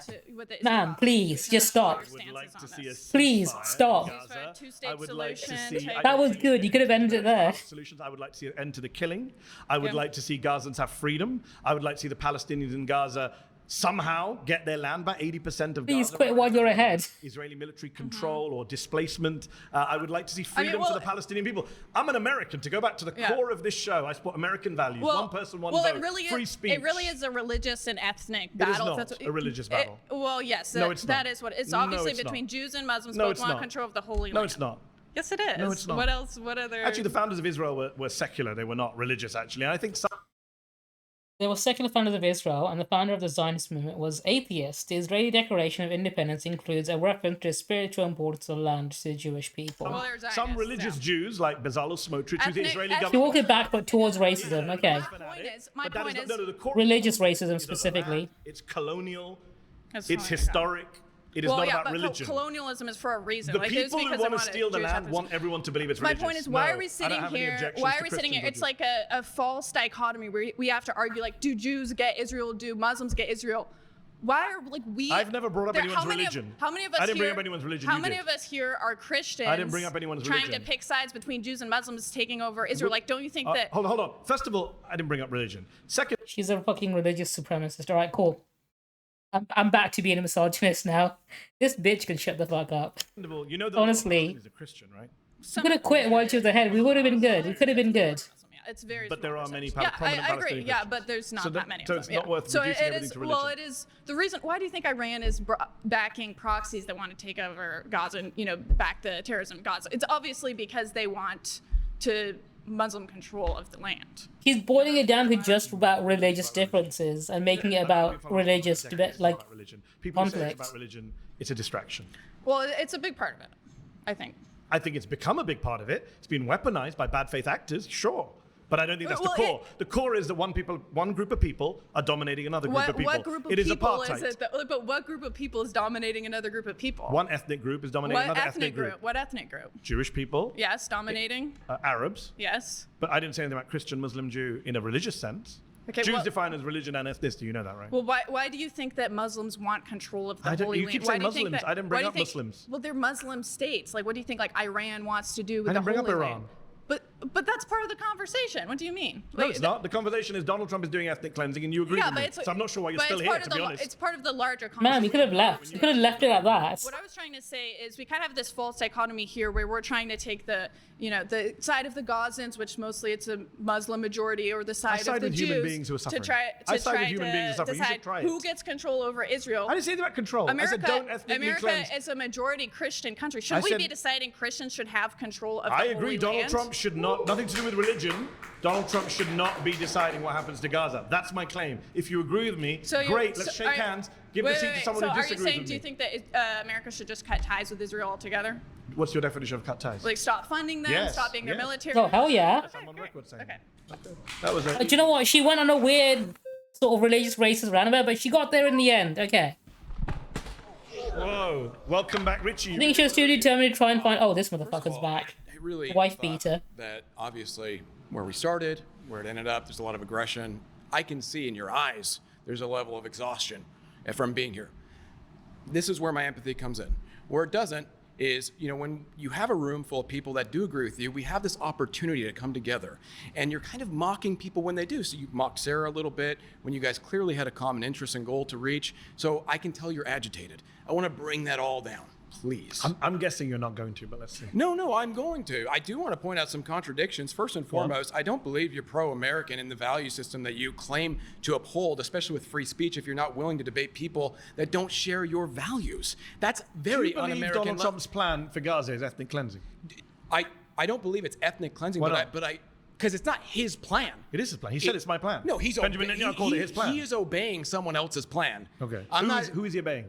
Man, please, just stop. Please, stop. That was good. You could have ended it there. Solutions. I would like to see an end to the killing. I would like to see Gazans have freedom. I would like to see the Palestinians in Gaza somehow get their land back. 80% of Please Gaza quit while you're ahead. Israeli military control or displacement. I would like to see freedom for the Palestinian people. I'm an American. To go back to the core of this show, I support American values. One person, one vote. Free speech. It really is a religious and ethnic battle. It is not a religious battle. Yes. No, it's not. That is what it's obviously between Jews and Muslims. Both want control of the Holy Land. No, it's not. Yes, it is. No, it's not. What else? What other? Actually, the founders of Israel were secular. They were not religious, actually. And I think some... They were secular founders of Israel, and the founder of the Zionist movement was atheist. The Israeli Declaration of Independence includes a reference to the spiritual importance of land to the Jewish people. Some religious Jews, like Bezalel Smotrich, who's the Israeli government... You walk it back, but towards racism, okay. My point is... Religious racism, specifically. It's colonial, it's historic... It is not about religion. Colonialism is for a reason. The people who want to steal the land want everyone to believe it's religious. My point is, why are we sitting here? Why are we sitting here? It's like a false dichotomy where we have to argue, do Jews get Israel? Do Muslims get Israel? Why are we? I've never brought up anyone's religion. How many of us? I didn't bring up anyone's religion. How many of us here are Christians? I didn't bring up anyone's religion. Trying to pick sides between Jews and Muslims taking over Israel. Don't you think that? Hold on. First of all, I didn't bring up religion. Second, she's a fucking religious supremacist. All right, cool. I'm back to being a misogynist now. This bitch can shut the fuck up. You know honestly, he's a Christian, right? You could have quit while she was ahead. We would have been good. We could have been good. It's very. But there are many prominent Palestinian I agree. Yeah, but there's not that many. So it's not worth reducing everything to religion. Well, it is the reason. Why do you think Iran is backing proxies that want to take over Gaza and back the terrorism in Gaza? It's obviously because they want to Muslim control of the land. He's boiling it down to just about religious differences and making it about religious People say it's about religion. It's a distraction. Well, it's a big part of it, I think. I think it's become a big part of it. It's been weaponized by bad faith actors, sure. But I don't think that's the core. The core is that one group of people are dominating another group of people. What group of it is people apartheid. is it? But what group of people is dominating another group of people? One ethnic group is dominating another ethnic group. What ethnic group? Jewish people. Yes, dominating. Arabs. Yes. But I didn't say anything about Christian, Muslim, Jew in a religious sense. Okay, Jews defined as religion and ethnicity. You know that, right? Well, why do you think that Muslims want control of the Holy Land? You keep saying Muslims. I didn't bring up Muslims. Well, they're Muslim states. What do you think Iran wants to do with the Holy Land? I didn't bring up Iran. But But that's part of the conversation. What do you mean? No, it's not. The conversation is Donald Trump is doing ethnic cleansing, and you agree with me. So I'm not sure why you're still here, to be honest. It's part of the larger conversation. Man, you could have left. You could have left it at that. What I was trying to say is we kind of have this false dichotomy here where we're trying to take the side of the Gazans, which mostly it's a Muslim majority, or the side of the Jews, to try to decide who gets control over Israel. I didn't say anything about control. America, I said don't ethnically cleanse. is a majority Christian country. Should we be deciding Christians should have control of the I agree. Holy Donald Land? Trump should not, nothing to do with religion. Donald Trump should not be deciding what happens to Gaza. That's my claim. If you agree with me, great. Let's shake hands. Give the seat to someone who disagrees with me. So are you saying, do you think that America should just cut ties with Israel altogether? What's your definition of cut ties? Like stop funding them, stop being their military? Oh, hell yeah. Okay. That was it. Do you know what? She went on a weird sort of religious racist roundabout, but she got there in the end. Okay. Whoa. Welcome back, Richie. I think she was too determined to try and find... Oh, this motherfucker's back. I really Wife beater. That obviously where we started, where it ended up, there's a lot of aggression. I can see in your eyes there's a level of exhaustion from being here. This is where my empathy comes in. Where it doesn't is, when you have a room full of people that do agree with you, we have this opportunity to come together. And you're kind of mocking people when they do. So you mocked Sarah a little bit when you guys clearly had a common interest and goal to reach. So I can tell you're agitated. I want to bring that all down. Please. I'm guessing you're not going to, but let's see. No, I'm going to. I do want to point out some contradictions. First and foremost, I don't believe you're pro-American in the value system that you claim to uphold, especially with free speech, if you're not willing to debate people that don't share your values. That's very un-American. Do you believe Donald Trump's plan for Gaza is ethnic cleansing? I don't believe it's ethnic cleansing, Why but I because it's not his plan. It is his plan. He said it's my plan. No, Benjamin Netanyahu called it his plan. He is obeying someone else's plan. Okay. Who is he obeying?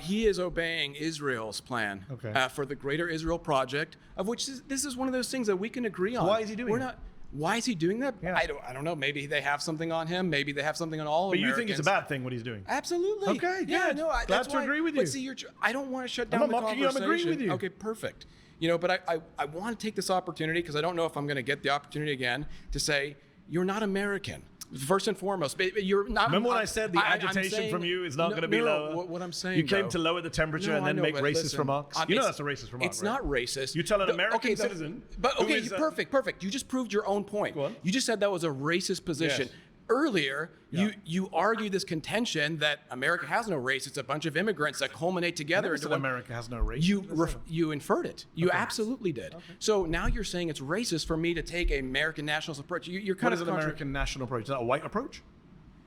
He is obeying Israel's plan for the Greater Israel Project, of which this is one of those things that we can agree on. Why is he doing that? Why is he doing that? Yeah. I don't know. Maybe they have something on him. Maybe they have something on all Americans. But you think it's a bad thing what he's doing? Absolutely. Okay, yeah, good. no, Glad that's to why, agree with you. But see, I don't want to shut down I'm the not mocking you, conversation. I'm agreeing with you. Okay, perfect. But I want to take this opportunity, because I don't know if I'm going to get the opportunity again, to say, you're not American. First and foremost, you're not. Remember when I said the agitation from you is not going to be lower? What I'm saying, you came to lower the temperature and then make racist remarks. You know that's a racist remark. It's not racist. You tell an American citizen. But perfect. You just proved your own point. Go on. You just said that was a racist position. Yes. Earlier, you argue this contention that America has no race. It's a bunch of immigrants that culminate together. Into America has no race. You inferred it. You absolutely did. Okay. So now you're saying it's racist for me to take an American nationalist approach. You're kind of an American national approach? Is that a white approach?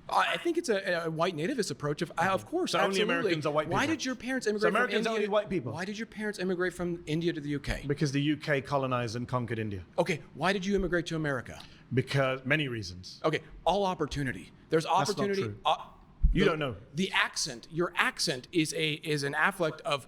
I think it's a white nativist approach. Of course, so absolutely. Only Americans are white people. Why did your parents immigrate from India? Only white people. Why did your parents immigrate from India to the UK? Because the UK colonized and conquered India. Okay, why did you immigrate to America? Because many reasons. Okay, all opportunity. There's opportunity. That's not true. You don't know. The accent. Your accent is an afflect of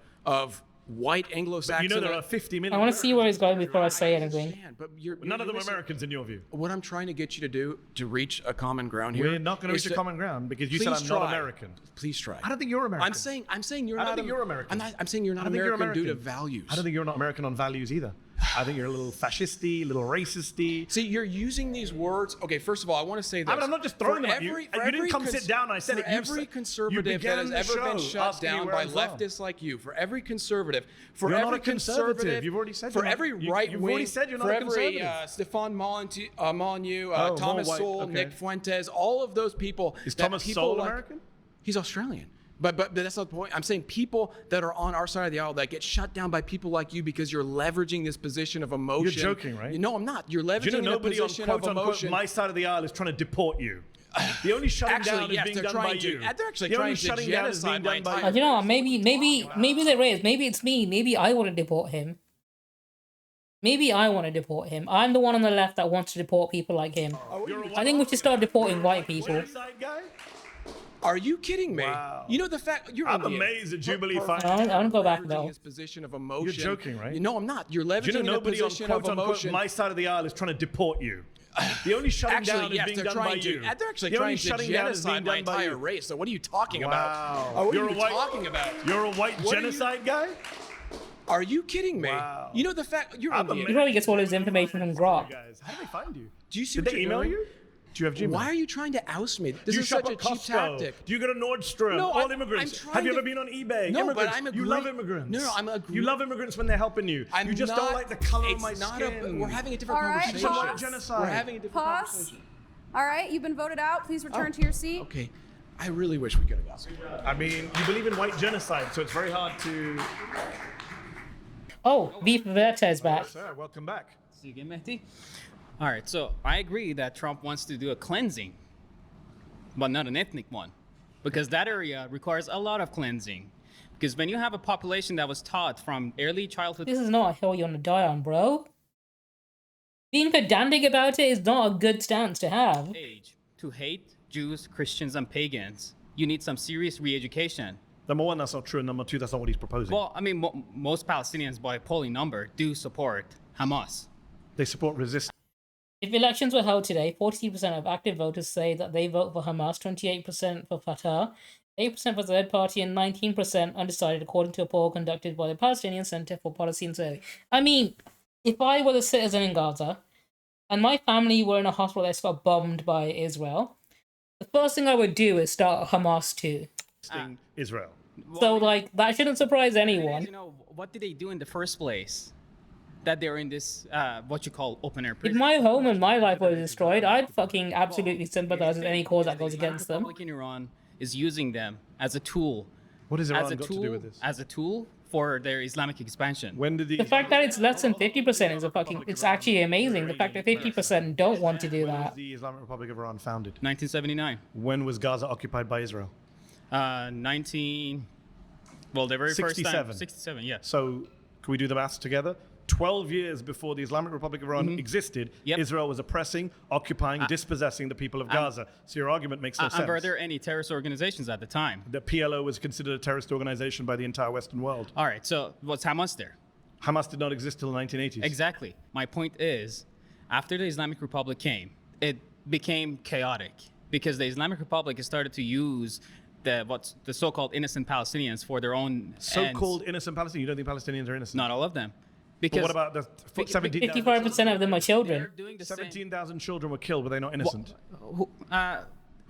white Anglo-Saxon. But you know there are 50 million. I want to see where he's going before I say anything. But none of them are Americans in your view. What I'm trying to get you to do to reach a common ground here. We're not going to reach a common ground because you said I'm not American. Please try. I don't think you're American. I'm saying you're not. I don't think you're American. I'm saying you're not American due to values. I don't think you're not American on values either. I think you're a little fascisty, a little racisty. See, you're using these words. Okay, first of all, I want to say this. I'm not just throwing them at you. You didn't come sit down. I said it. Every conservative that has ever been shut down by leftists like you, for every conservative, for every conservative, you've already said. For every right wing, you've already said you're not a conservative. For every Stefan Molyneux, Thomas Sowell, Nick Fuentes, all of those people. Is Thomas Sowell American? He's Australian. But that's not the point. I'm saying people that are on our side of the aisle that get shut down by people like you because you're leveraging this position of emotion. You're joking, right? No, I'm not. You're leveraging the position of emotion. My side of the aisle is trying to deport you. The only shutting down is being done by you. They're actually trying to genocide my entire. You know what? Maybe there is. Maybe it's me. Maybe I want to deport him. Maybe I want to deport him. I'm the one on the left that wants to deport people like him. I think we should start deporting white people. Are you kidding me? Wow. You know the fact you're. I'm amazed at Jubilee. I want to go back though. Position of emotion. You're joking, right? No, I'm not. You're leveraging the position of emotion. My side of the aisle is trying to deport you. The only shutting down is being done by you. They're actually trying to genocide my entire race. So what are you talking about? What are you talking about? You're a white genocide guy? Are you kidding me? Wow. You know the fact you're. He probably gets all his information from Grok. How do they find you? Do you see? Did they email you? Do you have Gmail? Why are you trying to oust me? This Do you is shop such a at cheap Costco? tactic. Do you go to Nordstrom? No, All I'm immigrants. trying Have you to- ever been on eBay? No, but immigrants. I'm You love agree- immigrants. No, I'm agree- You love immigrants when they're helping you. I'm You just don't not- like the color of it's my not skin. we're having a different All right, conversation. pause. White genocide. We're having a different Pause. conversation. All right, you've been voted out. Please return to your seat. Okay. I really wish we could have got some. I mean, you believe in white genocide, so it's very hard to. Oh, Beef Bendetta is back. Sir, welcome back. See you again, Mehdi. All right, so I agree that Trump wants to do a cleansing, but not an ethnic one, because that area requires a lot of cleansing. Because when you have a population that was taught from early childhood, This is not a hill you want to die on, bro. Being pedantic about it is not a good stance to have. age to hate Jews, Christians, and pagans, you need some serious re-education. Number one, that's not true. And number two, that's not what he's proposing. Well, I mean, most Palestinians, by polling number, do support Hamas. They support resistance. If elections were held today, 42% of active voters say that they vote for Hamas, 28% for Fatah, 8% for the third party, and 19% undecided, according to a poll conducted by the Palestinian Center for Policy and Survey. I mean, if I was a citizen in Gaza, and my family were in a hospital that got bombed by Israel, the first thing I would do is start Hamas too. Israel. So, like, that shouldn't surprise anyone. You know, what did they do in the first place? That they're in this, what you call open-air If prison. my home and my life were destroyed, I'd fucking absolutely sympathize with any cause that goes against them. Republic in Iran is using them as a tool. What has Iran as a got tool, to do with this? As a tool for their Islamic expansion. When did The fact that it's less than 50% is it's actually amazing. The fact that 50% don't want to do When was that. the Islamic Republic of Iran founded? 1979. When was Gaza occupied by Israel? The very first 67. time. 67, yeah. So, can we do the maths together? 12 years before the Islamic Republic of Iran existed, Israel was oppressing, occupying, dispossessing the people of Gaza. So your argument makes no sense. Were there any terrorist organizations at the time? The PLO was considered a terrorist organization by the entire Western world. All right, so was Hamas there? Hamas did not exist till the 1980s. Exactly. My point is, after the Islamic Republic came, it became chaotic because the Islamic Republic started to use the so-called innocent Palestinians for their own So-called innocent Palestinians? You don't think Palestinians are innocent? Not all of them. Because what about the 17,000? 55% of them are children. 17,000 children were killed. Were they not innocent? Were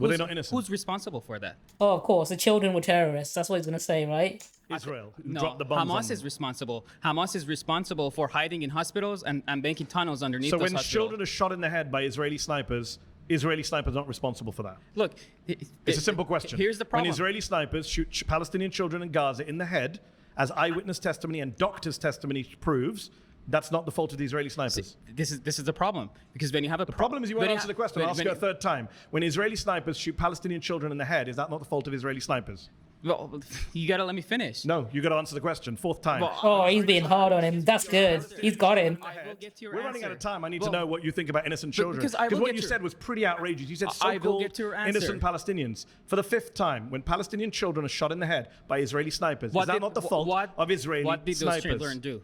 they not innocent? Who's responsible for that? Oh, of course, the children were terrorists. That's what he's gonna say, right? Israel, who No, dropped the bombs on Hamas them. is responsible. Hamas is responsible for hiding in hospitals and making tunnels underneath So those when hospitals. children are shot in the head by Israeli snipers not responsible for that? Look, It's a simple question. Here's the problem. When Israeli snipers shoot Palestinian children in Gaza in the head, as eyewitness testimony and doctors' testimony proves, that's not the fault of the Israeli snipers. This is the problem because when you have The problem is you won't answer the question. I'll ask you a third time. When Israeli snipers shoot Palestinian children in the head, is that not the fault of Israeli snipers? Well, you gotta let me finish. No, you got to answer the question. Fourth time. Oh, he's being hard on him. That's good. He's got him. We're running out of time. I need to know what you think about innocent children. because I will what get you your- said was pretty outrageous. You said I will so-called get to your answer. innocent Palestinians. For the fifth time, when Palestinian children are shot in the head by Israeli snipers, is that not the fault of Israeli What did those snipers? children do?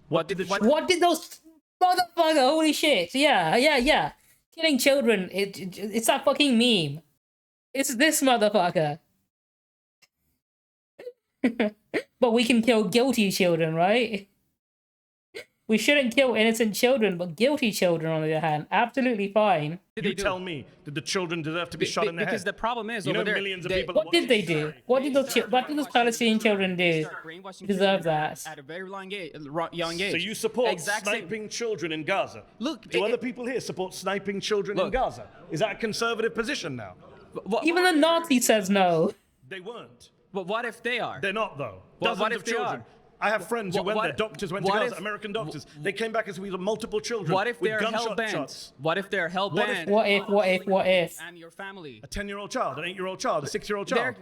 What did the What did those motherfucker? Holy shit! Yeah. Killing children. It's that fucking meme. It's this motherfucker. But we can kill guilty children, right? We shouldn't kill innocent children, but guilty children, on the other hand, absolutely fine. You tell me, did the children deserve to be shot in the head? Because the problem is, You know over there, millions of they- people What did they do? What did those Palestinian children do to deserve that? at a very young age. So you support Exact same- sniping children in Gaza? Look, do other people here support sniping children in Look. Gaza? Is that a conservative position now? Even the Nazi says no. They weren't. But what if they are? They're not, though. What Dozens if of they children. are? I have friends who went What- there. Doctors went to what Gaza. if- American doctors. They came back as we were multiple children. What if with they're gunshot hell bent? shots. What if they're hell bent? What if? And your family. A 10-year-old child, an 8-year-old child, a 6-year-old child.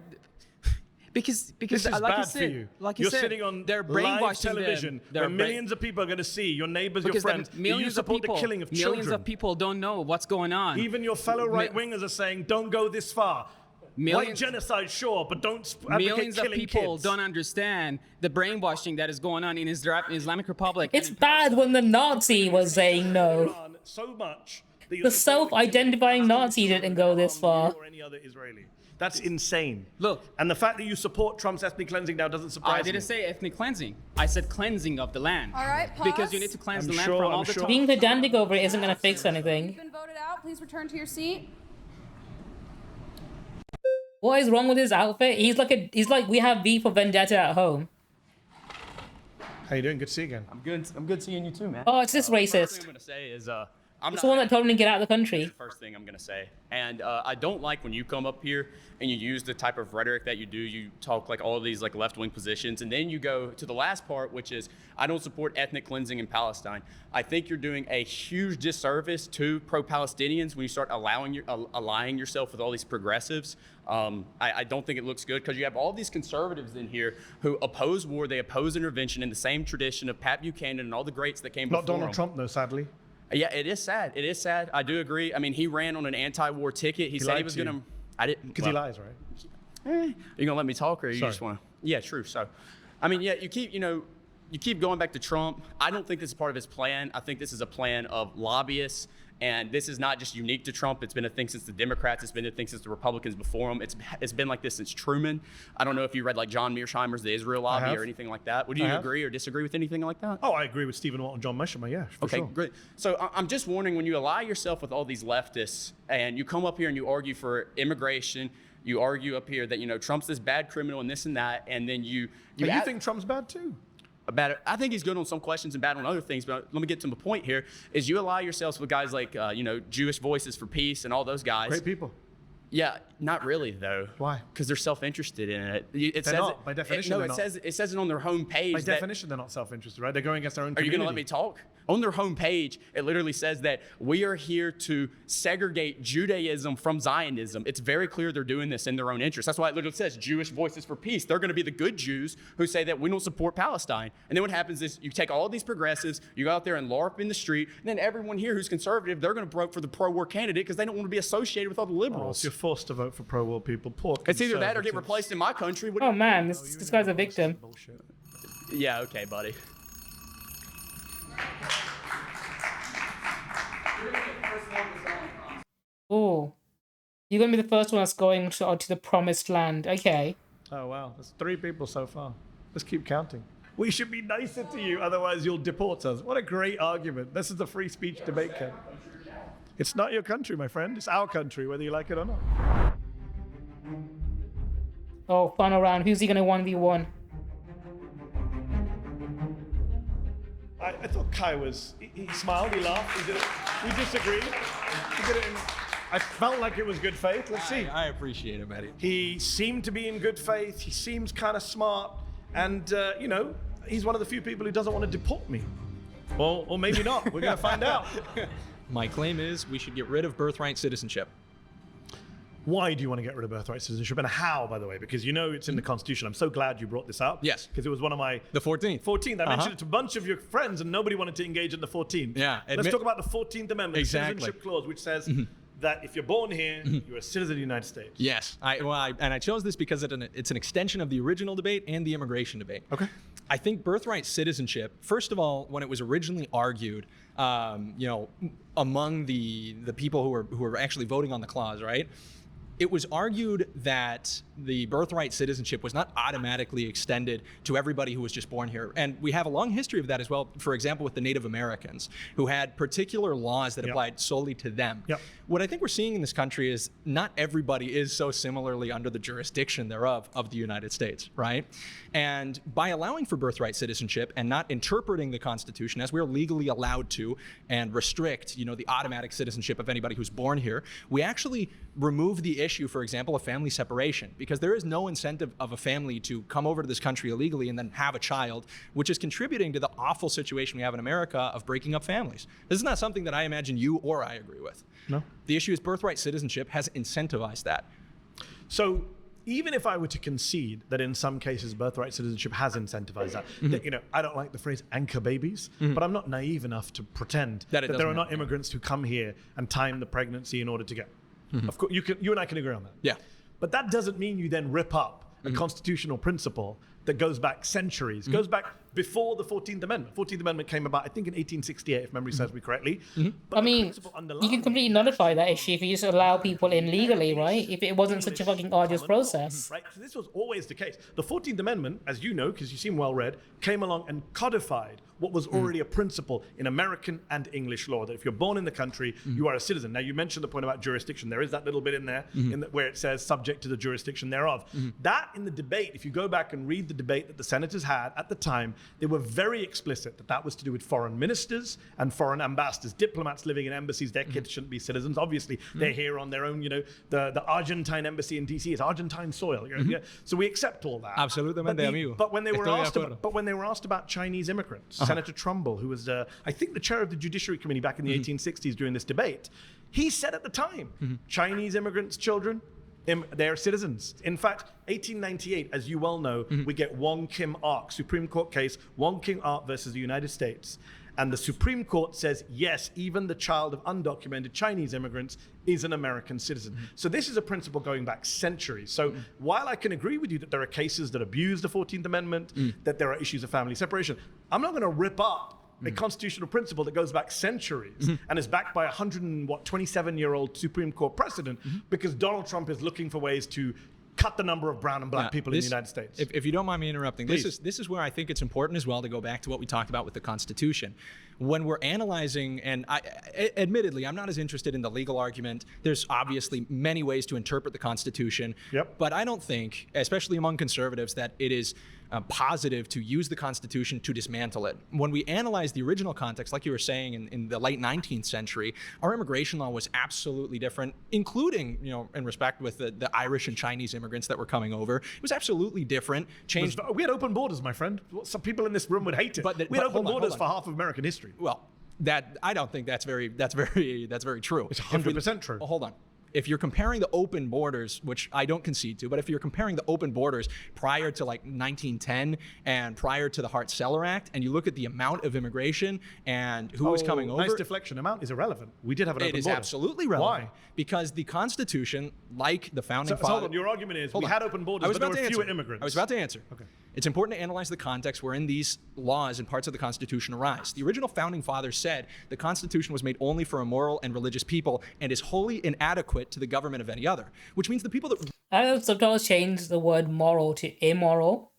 Because This is like bad you said, for you. like you You're said, sitting on they're live brainwashing television them. They're where millions of people are going to see your neighbors, your because friends. You support the killing of children. Millions of people don't know what's going on. Even your fellow right-wingers are saying, don't go this far. White Millions- genocide, sure, but don't advocate Millions of killing people kids. don't understand the brainwashing that is going on in Islamic Republic. It's bad when the Nazi was saying no. So much that you're The self-identifying Nazi didn't go this far. or any other Israeli. That's insane. Look. And the fact that you support Trump's ethnic cleansing now doesn't surprise me. I didn't say ethnic cleansing. I said cleansing of the land. All right, pause. Because you need to cleanse I'm the land sure- from I'm all the sure. Being pedantic over it isn't gonna fix anything. You've been voted out. Please return to your seat. What is wrong with his outfit? He's like we have V for Bendetta at home. How you doing? Good to see you again. I'm good. I'm good seeing you too, man. Oh, it's this First thing racist. I'm gonna say is It's the one that told him to get out of the country. First thing I'm gonna say, and I don't like when you come up here and you use the type of rhetoric that you do. You talk like all of these like left-wing positions, and then you go to the last part, which is I don't support ethnic cleansing in Palestine. I think you're doing a huge disservice to pro-Palestinians when you start allying yourself with all these progressives. I don't think it looks good because you have all these conservatives in here who oppose war. They oppose intervention in the same tradition of Pat Buchanan and all the greats that came Not before Donald him. Trump, though, sadly. Yeah, it is sad. It is sad. I do agree. I mean, he ran on an anti-war ticket. He said he lied was to you. going to. I didn't. Because he lies, right? You gonna let me talk, or you Sorry. just want to? Yeah, true. So, I mean, yeah, you keep going back to Trump. I don't think this is part of his plan. I think this is a plan of lobbyists. And this is not just unique to Trump. It's been a thing since the Democrats. It's been a thing since the Republicans before him. It's been like this since Truman. I don't know if you read like John Mearsheimer's The Israel Lobby or anything like that. Would you agree or disagree with anything like that? Oh, I agree with Stephen Watt and John Mearsheimer, yeah, for Okay, sure. great. So I'm just wondering, when you ally yourself with all these leftists and you come up here and you argue for immigration, you argue up here that, Trump's this bad criminal and this and that, and then you think Trump's bad too? I think he's good on some questions and bad on other things, but let me get to my point here, is you ally yourselves with guys like, Jewish Voices for Peace and all those guys. Great people. Yeah, not really though. Why? Because they're self-interested in it. They're not. By definition, they're not. It says it on their home page. By definition, they're not self-interested, right? They're going against their own Are community. you going to let me talk? On their homepage, it literally says that we are here to segregate Judaism from Zionism. It's very clear they're doing this in their own interest. That's why it literally says Jewish Voices for Peace. They're going to be the good Jews who say that we don't support Palestine. And then what happens is you take all these progressives, you go out there and LARP in the street, and then everyone here who's conservative, they're going to vote for the pro-war candidate because they don't want to be associated with all the liberals. So you're forced to vote for pro-war people. Poor It's either that or get conservatives. replaced in my country. What do Oh you- man, this guy's a victim. Bullshit. Yeah, okay, buddy. Oh, you're gonna be the first one that's going to the promised land. Okay. Oh, wow. There's 3 people so far. Let's keep counting. We should be nicer to you, otherwise you'll deport us. What a great argument. This is a free speech debate camp. It's not your country, my friend. It's our country, whether you like it or not. Oh, final round. Who's he gonna 1v1? I thought Kai was, he smiled, he laughed, he did it. We disagreed. He did it in, I felt like it was good faith. Let's see. I appreciate it, Mehdi. He seemed to be in good faith. He seems kind of smart. And, he's one of the few people who doesn't want to deport me. Or maybe not. We're going to find out. My claim is we should get rid of birthright citizenship. Why do you want to get rid of birthright citizenship, and how, by the way? Because it's in the Constitution. I'm so glad you brought this up. Yes. Because it was one of my... The 14th. 14th. I mentioned it to a bunch of your friends, and nobody wanted to engage in the 14th. Yeah. Let's talk about the 14th Amendment, Exactly. the Citizenship Clause, which says that if you're born here, you're a citizen of the United States. Yes, I chose this because it's an extension of the original debate and the immigration debate. Okay. I think birthright citizenship, first of all, when it was originally argued, among the people who were actually voting on the clause, right? It was argued that the birthright citizenship was not automatically extended to everybody who was just born here. And we have a long history of that as well, for example, with the Native Americans, who had particular laws that applied solely to them. Yep. What I think we're seeing in this country is not everybody is so similarly under the jurisdiction thereof of the United States, right? And by allowing for birthright citizenship and not interpreting the Constitution as we're legally allowed to and restrict, the automatic citizenship of anybody who's born here, we actually remove the issue, for example, of family separation, because there is no incentive of a family to come over to this country illegally and then have a child, which is contributing to the awful situation we have in America of breaking up families. This is not something that I imagine you or I agree with. No. The issue is birthright citizenship has incentivized that. So even if I were to concede that in some cases birthright citizenship has incentivized that, that, I don't like the phrase anchor babies, but I'm not naive enough to pretend that there are not immigrants who come here and time the pregnancy in order to get. Of course, you and I can agree on that. Yeah. But that doesn't mean you then rip up a constitutional principle that goes back centuries, goes back before the 14th Amendment. 14th Amendment came about, I think, in 1868, if memory serves me correctly. I mean, you can completely nullify that issue if you just allow people in legally, right? If it wasn't such a fucking arduous process. Right, so this was always the case. The 14th Amendment, as you know, because you seem well read, came along and codified what was already a principle in American and English law, that if you're born in the country, you are a citizen. Now, you mentioned the point about jurisdiction. There is that little bit in there where it says subject to the jurisdiction thereof. That, in the debate, if you go back and read the debate that the senators had at the time, they were very explicit that that was to do with foreign ministers and foreign ambassadors. Diplomats living in embassies, their kids shouldn't be citizens. Obviously, they're here on their own. You know, the Argentine embassy in DC is Argentine soil. Yeah. So we accept all that. Absolutamente, amigo. But when they were asked about Chinese immigrants, Senator Trumbull, who was, I think, the chair of the Judiciary Committee back in the 1860s during this debate, he said at the time, Chinese immigrants' children, they're citizens. In fact, 1898, as you well know, we get Wong Kim Ark, Supreme Court case, Wong Kim Ark versus the United States. And the Supreme Court says, yes, even the child of undocumented Chinese immigrants is an American citizen. So this is a principle going back centuries. So while I can agree with you that there are cases that abuse the 14th Amendment, that there are issues of family separation, I'm not going to rip up a constitutional principle that goes back centuries and is backed by a 127-year-old Supreme Court precedent because Donald Trump is looking for ways to cut the number of brown and black people in the United States. If you don't mind me interrupting, Please. this is where I think it's important as well to go back to what we talked about with the Constitution. When we're analyzing, and admittedly, I'm not as interested in the legal argument. There's obviously many ways to interpret the Constitution, but I don't think, especially among conservatives, that it is positive to use the Constitution to dismantle it. When we analyze the original context, like you were saying, in the late 19th century, our immigration law was absolutely different, including, in respect with the Irish and Chinese immigrants that were coming over. It was absolutely different. We had open borders, my friend. Some people in this room would hate it. We had open borders for half of American history. Well, I don't think that's very true. It's 100% true. Well, hold on. If you're comparing the open borders, which I don't concede to, but if you're comparing the open borders prior to like 1910 and prior to the Hart-Celler Act, and you look at the amount of immigration and who was coming over. Nice deflection. Amount is irrelevant. We did have an open border. It is absolutely relevant. Why? Because the Constitution, like the founding fathers. Hold on. Your argument is we had open borders, but there were fewer immigrants. I was about to answer. Okay. It's important to analyze the context wherein these laws and parts of the Constitution arise. The original founding fathers said the Constitution was made only for immoral and religious people and is wholly inadequate to the government of any other, which means the people that... I have sometimes changed the word moral to immoral.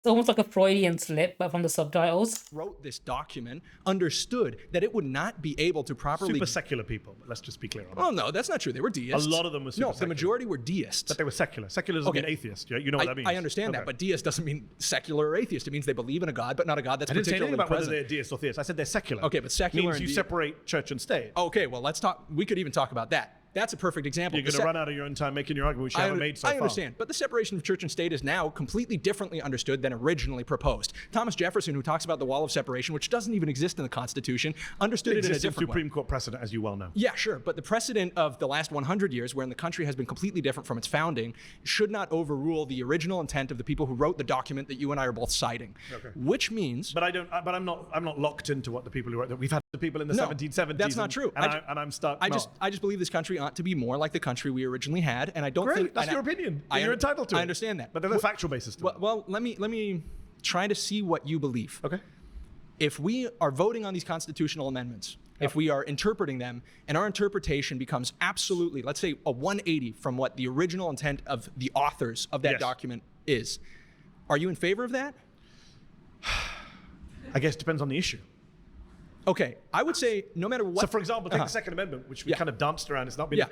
It's almost like a Freudian slip, but from the subtitles. Wrote this document, understood that it would not be able to properly... Super secular people, but let's just be clear on that. Oh, no, that's not true. They were deists. A lot of them were super No, secular. the majority were deists. But they were secular. Secular doesn't mean atheist. You know what that means. I understand that, but deist doesn't mean secular or atheist. It means they believe in a God, but not a God that's particularly present. I didn't say anything about whether they're deist or theist. I said they're secular. Okay, but secular means you separate church and state. Okay, well, let's talk... We could even talk about that. That's a perfect example. You're going to run out of your own time making your argument, which you haven't made so far. I understand, but the separation of church and state is now completely differently understood than originally proposed. Thomas Jefferson, who talks about the wall of separation, which doesn't even exist in the Constitution, understood it in a different way. Supreme Court precedent, as you well know. Yeah, sure, but the precedent of the last 100 years, wherein the country has been completely different from its founding, should not overrule the original intent of the people who wrote the document that you and I are both citing. Okay. Which means... But I'm not locked into what the people who wrote that. We've had the people in the 1770s. That's not true. And I'm stuck. I just believe this country ought to be more like the country we originally had, and I don't think that's your opinion. You're entitled to it. I understand that, but there's a factual basis to it. Well, let me try to see what you believe. Okay. If we are voting on these constitutional amendments, if we are interpreting them, and our interpretation becomes absolutely, let's say, a 180 from what the original intent of the authors of that document is, are you in favor of that? I guess it depends on the issue. Okay, I would say no matter what. So, for example, take the Second Amendment, which we kind of danced around. It's not been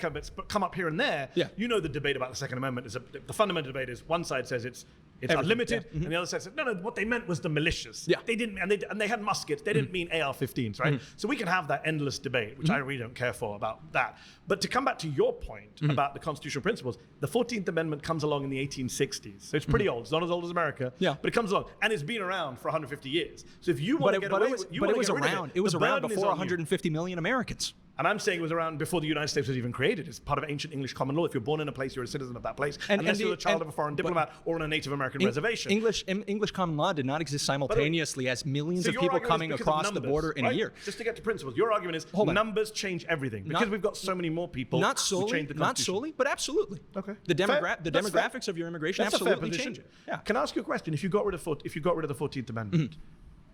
come up here and there. Yeah. You know the debate about the Second Amendment is the fundamental debate is one side says it's unlimited, and the other side says no. What they meant was the malicious. Yeah. They didn't, and they had muskets. They didn't mean AR-15s, right? So we can have that endless debate, which I really don't care for about that. But to come back to your point about the constitutional principles, the 14th Amendment comes along in the 1860s, so it's pretty old. It's not as old as America. Yeah. But it comes along, and it's been around for 150 years. So if you want to get away with it, it was around before 150 million Americans. And I'm saying it was around before the United States was even created. It's part of ancient English common law. If you're born in a place, you're a citizen of that place, unless you're the child of a foreign diplomat or on a Native American reservation. English common law did not exist simultaneously as millions of people coming across the border in a year. Just to get to principles, your argument is numbers change everything. Because we've got so many more people. Not solely, but absolutely. Okay. The demographics of your immigration absolutely change it. Yeah. Can I ask you a question? If you got rid of the 14th Amendment,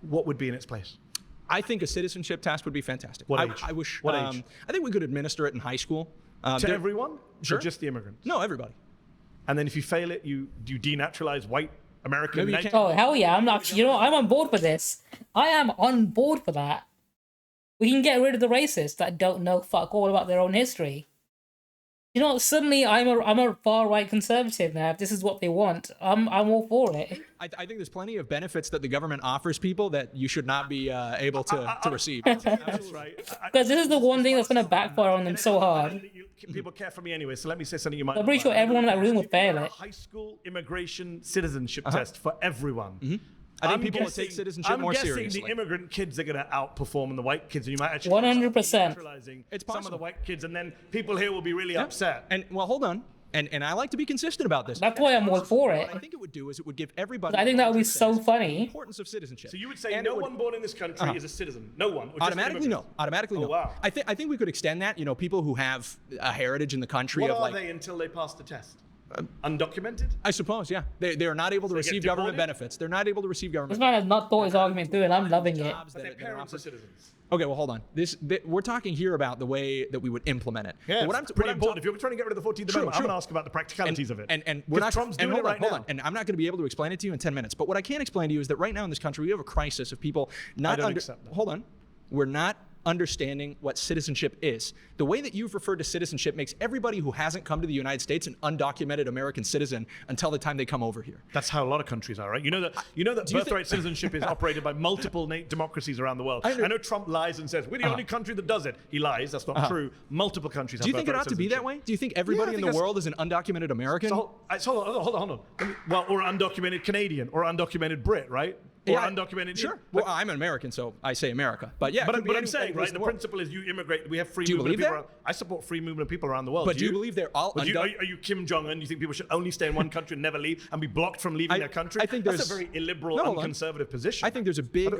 what would be in its place? I think a citizenship test would be fantastic. What age? I wish. What age? I think we could administer it in high school. To everyone? Sure. Or just the immigrants? No, everybody. And then if you fail it, you denaturalize white American. Oh hell yeah! I'm not. You know, I'm on board for this. I am on board for that. We can get rid of the racists that don't know fuck all about their own history. You know, suddenly I'm a far right conservative now. If this is what they want, I'm all for it. I think there's plenty of benefits that the government offers people that you should not be able to receive. That's right. Because this is the one thing that's going to backfire on them so hard. People care for me anyway, so let me say something you might. I'm pretty sure everyone in that room would fail it. High school immigration citizenship test for everyone. I think people will take citizenship more seriously. I'm guessing the immigrant kids are going to outperform the white kids, and you might actually 100%. It's some of the white kids, and then people here will be really upset. And well, hold on. And I like to be consistent about this. That's why I'm all for it. What I think it would do is it would give everybody. I think that would be so funny. The importance of citizenship. So you would say no one born in this country is a citizen. No one. Automatically no. Automatically no. Wow. I think we could extend that. You know, people who have a heritage in the country what of are they until they pass the test? Undocumented? I suppose, yeah. They are not able to receive government benefits. They're not able to receive government. This man has not thought his argument through, and I'm loving it. But their parents are citizens. Okay, well, hold on. We're talking here about the way that we would implement it. Yeah, it's pretty important. If you're trying to get rid of the 14th Amendment, I'm going to ask about the practicalities of it. And we're not Trump's doing it right now. And I'm not going to be able to explain it to you in 10 minutes. But what I can explain to you is that right now in this country, we have a crisis of people not. I don't accept that. Hold on. We're not understanding what citizenship is. The way that you've referred to citizenship makes everybody who hasn't come to the United States an undocumented American citizen until the time they come over here. That's how a lot of countries are, right? You know that birthright citizenship is operated by multiple democracies around the world. I know Trump lies and says we're the only country that does it. He lies. That's not true. Multiple countries have birthright citizenship. Do you think it ought to be that way? Do you think everybody in the world is an undocumented American? So, hold on. Well, or undocumented Canadian or undocumented Brit, right? Or undocumented. Sure. Well, I'm an American, so I say America. But yeah. But I'm saying, right, the principle is you immigrate. We have free movement of people. I support free movement of people around the world. But do you believe they're all are you Kim Jong-un? You think people should only stay in one country and never leave and be blocked from leaving their country? I think that's a very illiberal and conservative position. I think there's a big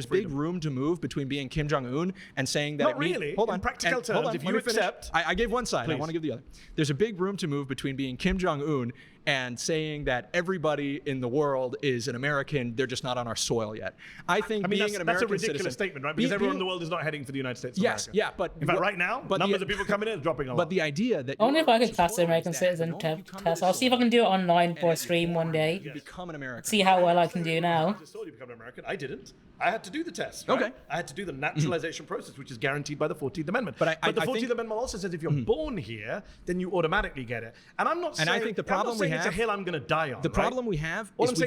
big room to move between being Kim Jong-un and saying that not really. Hold on. In practical terms, if you accept, I gave one side. I want to give the other. There's a big room to move between being Kim Jong-un and saying that everybody in the world is an American, they're just not on our soil yet. I think being an American that's a ridiculous citizen, statement, right? Because everyone in the world is not heading for the United States of America. Yes, but in fact, right now, numbers of people coming in is dropping a lot. But the idea that I wonder if I could pass the American citizen test. I'll see if I can do it online for a stream one day. Become an American. See how well I can do now. I just told you become an American. I didn't. I had to do the test. Right? Okay. I had to do the naturalization process, which is guaranteed by the 14th Amendment. But the 14th Amendment also says if you're born here, then you automatically get it. And I'm not saying. And I think the problem we have. It's a hill I'm going to die on. The problem we have is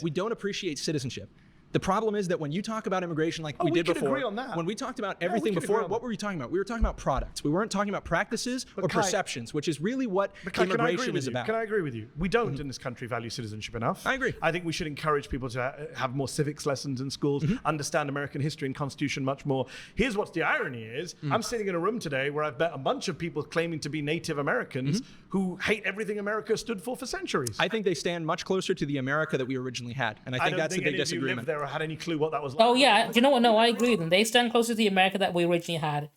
we don't appreciate citizenship. The problem is that when you talk about immigration like we did before, agree on that. When we talked about everything before, what were we talking about? We were talking about products. We weren't talking about practices or perceptions, which is really what immigration is about. Can I agree with you? We don't in this country value citizenship enough. I agree. I think we should encourage people to have more civics lessons in schools, understand American history and Constitution much more. Here's what's the irony is, I'm sitting in a room today where I've met a bunch of people claiming to be Native Americans who hate everything America stood for centuries. I think they stand much closer to the America that we originally had, and I think that's the big disagreement. I don't think any of you lived there or had any clue what that was like. Oh yeah, do you know what? No, I agree with them. They stand closer to the America that we originally had,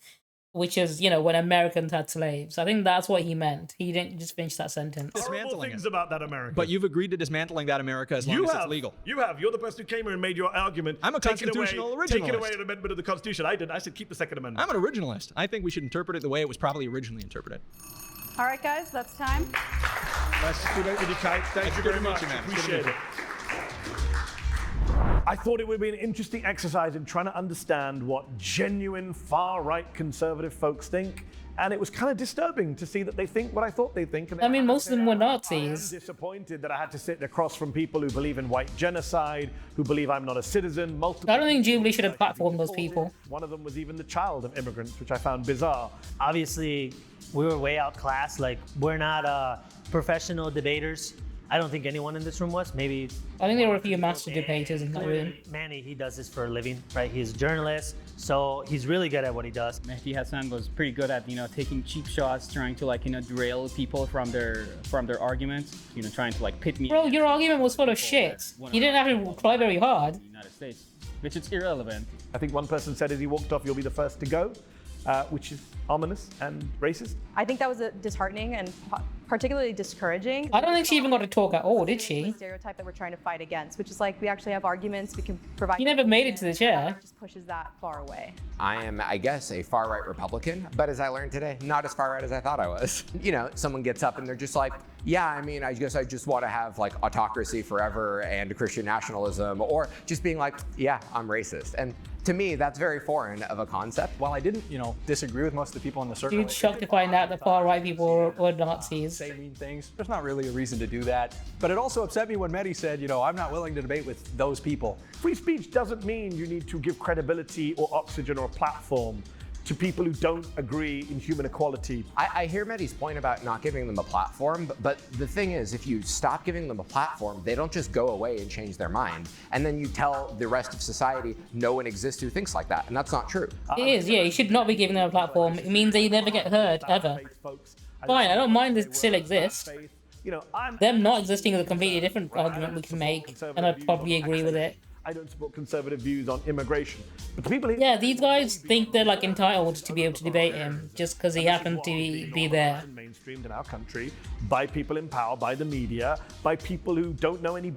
which is, you know, when Americans had slaves. I think that's what he meant. He didn't just finish that sentence. Horrible things about that America. But you've agreed to dismantling that America as long as it's legal. You have. You're the person who came here and made your argument. I'm a constitutional originalist. Taking away an amendment of the Constitution. I didn't. I said keep the Second Amendment. I'm an originalist. I think we should interpret it the way it was probably originally interpreted. All right, guys, that's time. Nice to debate with you, Kite. Thank you very much. Appreciate it. I thought it would be an interesting exercise in trying to understand what genuine far-right conservative folks think, and it was kind of disturbing to see that they think what I thought they'd think. I mean, most of them were Nazis. I'm disappointed that I had to sit across from people who believe in white genocide, who believe I'm not a citizen. I don't think Jubilee should have platformed those people. One of them was even the child of immigrants, which I found bizarre. Obviously, we were way outclassed. Like, we're not professional debaters. I don't think anyone in this room was. Maybe I think there were a few master debaters in that room. Manny, he does this for a living, right? He's a journalist, so he's really good at what he does. Mehdi Hasan was pretty good at, taking cheap shots, trying to derail people from their arguments, trying to pit me. Bro, your argument was full of shit. You didn't have to try very hard. United States, which is irrelevant. I think one person said as he walked off, "You'll be the first to go," which is ominous and racist. I think that was disheartening and particularly discouraging. I don't think she even got to talk at all, did she? The stereotype that we're trying to fight against, which is we actually have arguments, we can provide. You never made it to the chair. It just pushes that far away. I am, I guess, a far-right Republican, but as I learned today, not as far-right as I thought I was. Someone gets up and they're just like, yeah, I guess I just want to have autocracy forever and Christian nationalism, or just being like, yeah, I'm racist. And to me, that's very foreign of a concept. While I didn't, disagree with most of the people in the circle. Dude, shocked to find out that far-right people were Nazis. Say mean things. There's not really a reason to do that. But it also upset me when Mehdi said, I'm not willing to debate with those people. Free speech doesn't mean you need to give credibility or oxygen or a platform to people who don't agree in human equality. I hear Mehdi's point about not giving them a platform, but the thing is, if you stop giving them a platform, they don't just go away and change their mind. And then you tell the rest of society no one exists who thinks like that, and that's not true. It is, yeah, you should not be giving them a platform. It means they never get heard, ever. Fine, I don't mind they still exist. Them not existing is a completely different argument we can make, and I'd probably agree with it. I don't support conservative views on immigration. But the people yeah, these guys think they're entitled to be able to debate him just because he happened to be there. Mainstreamed in our country by people in power, by the media, by people who don't know any better.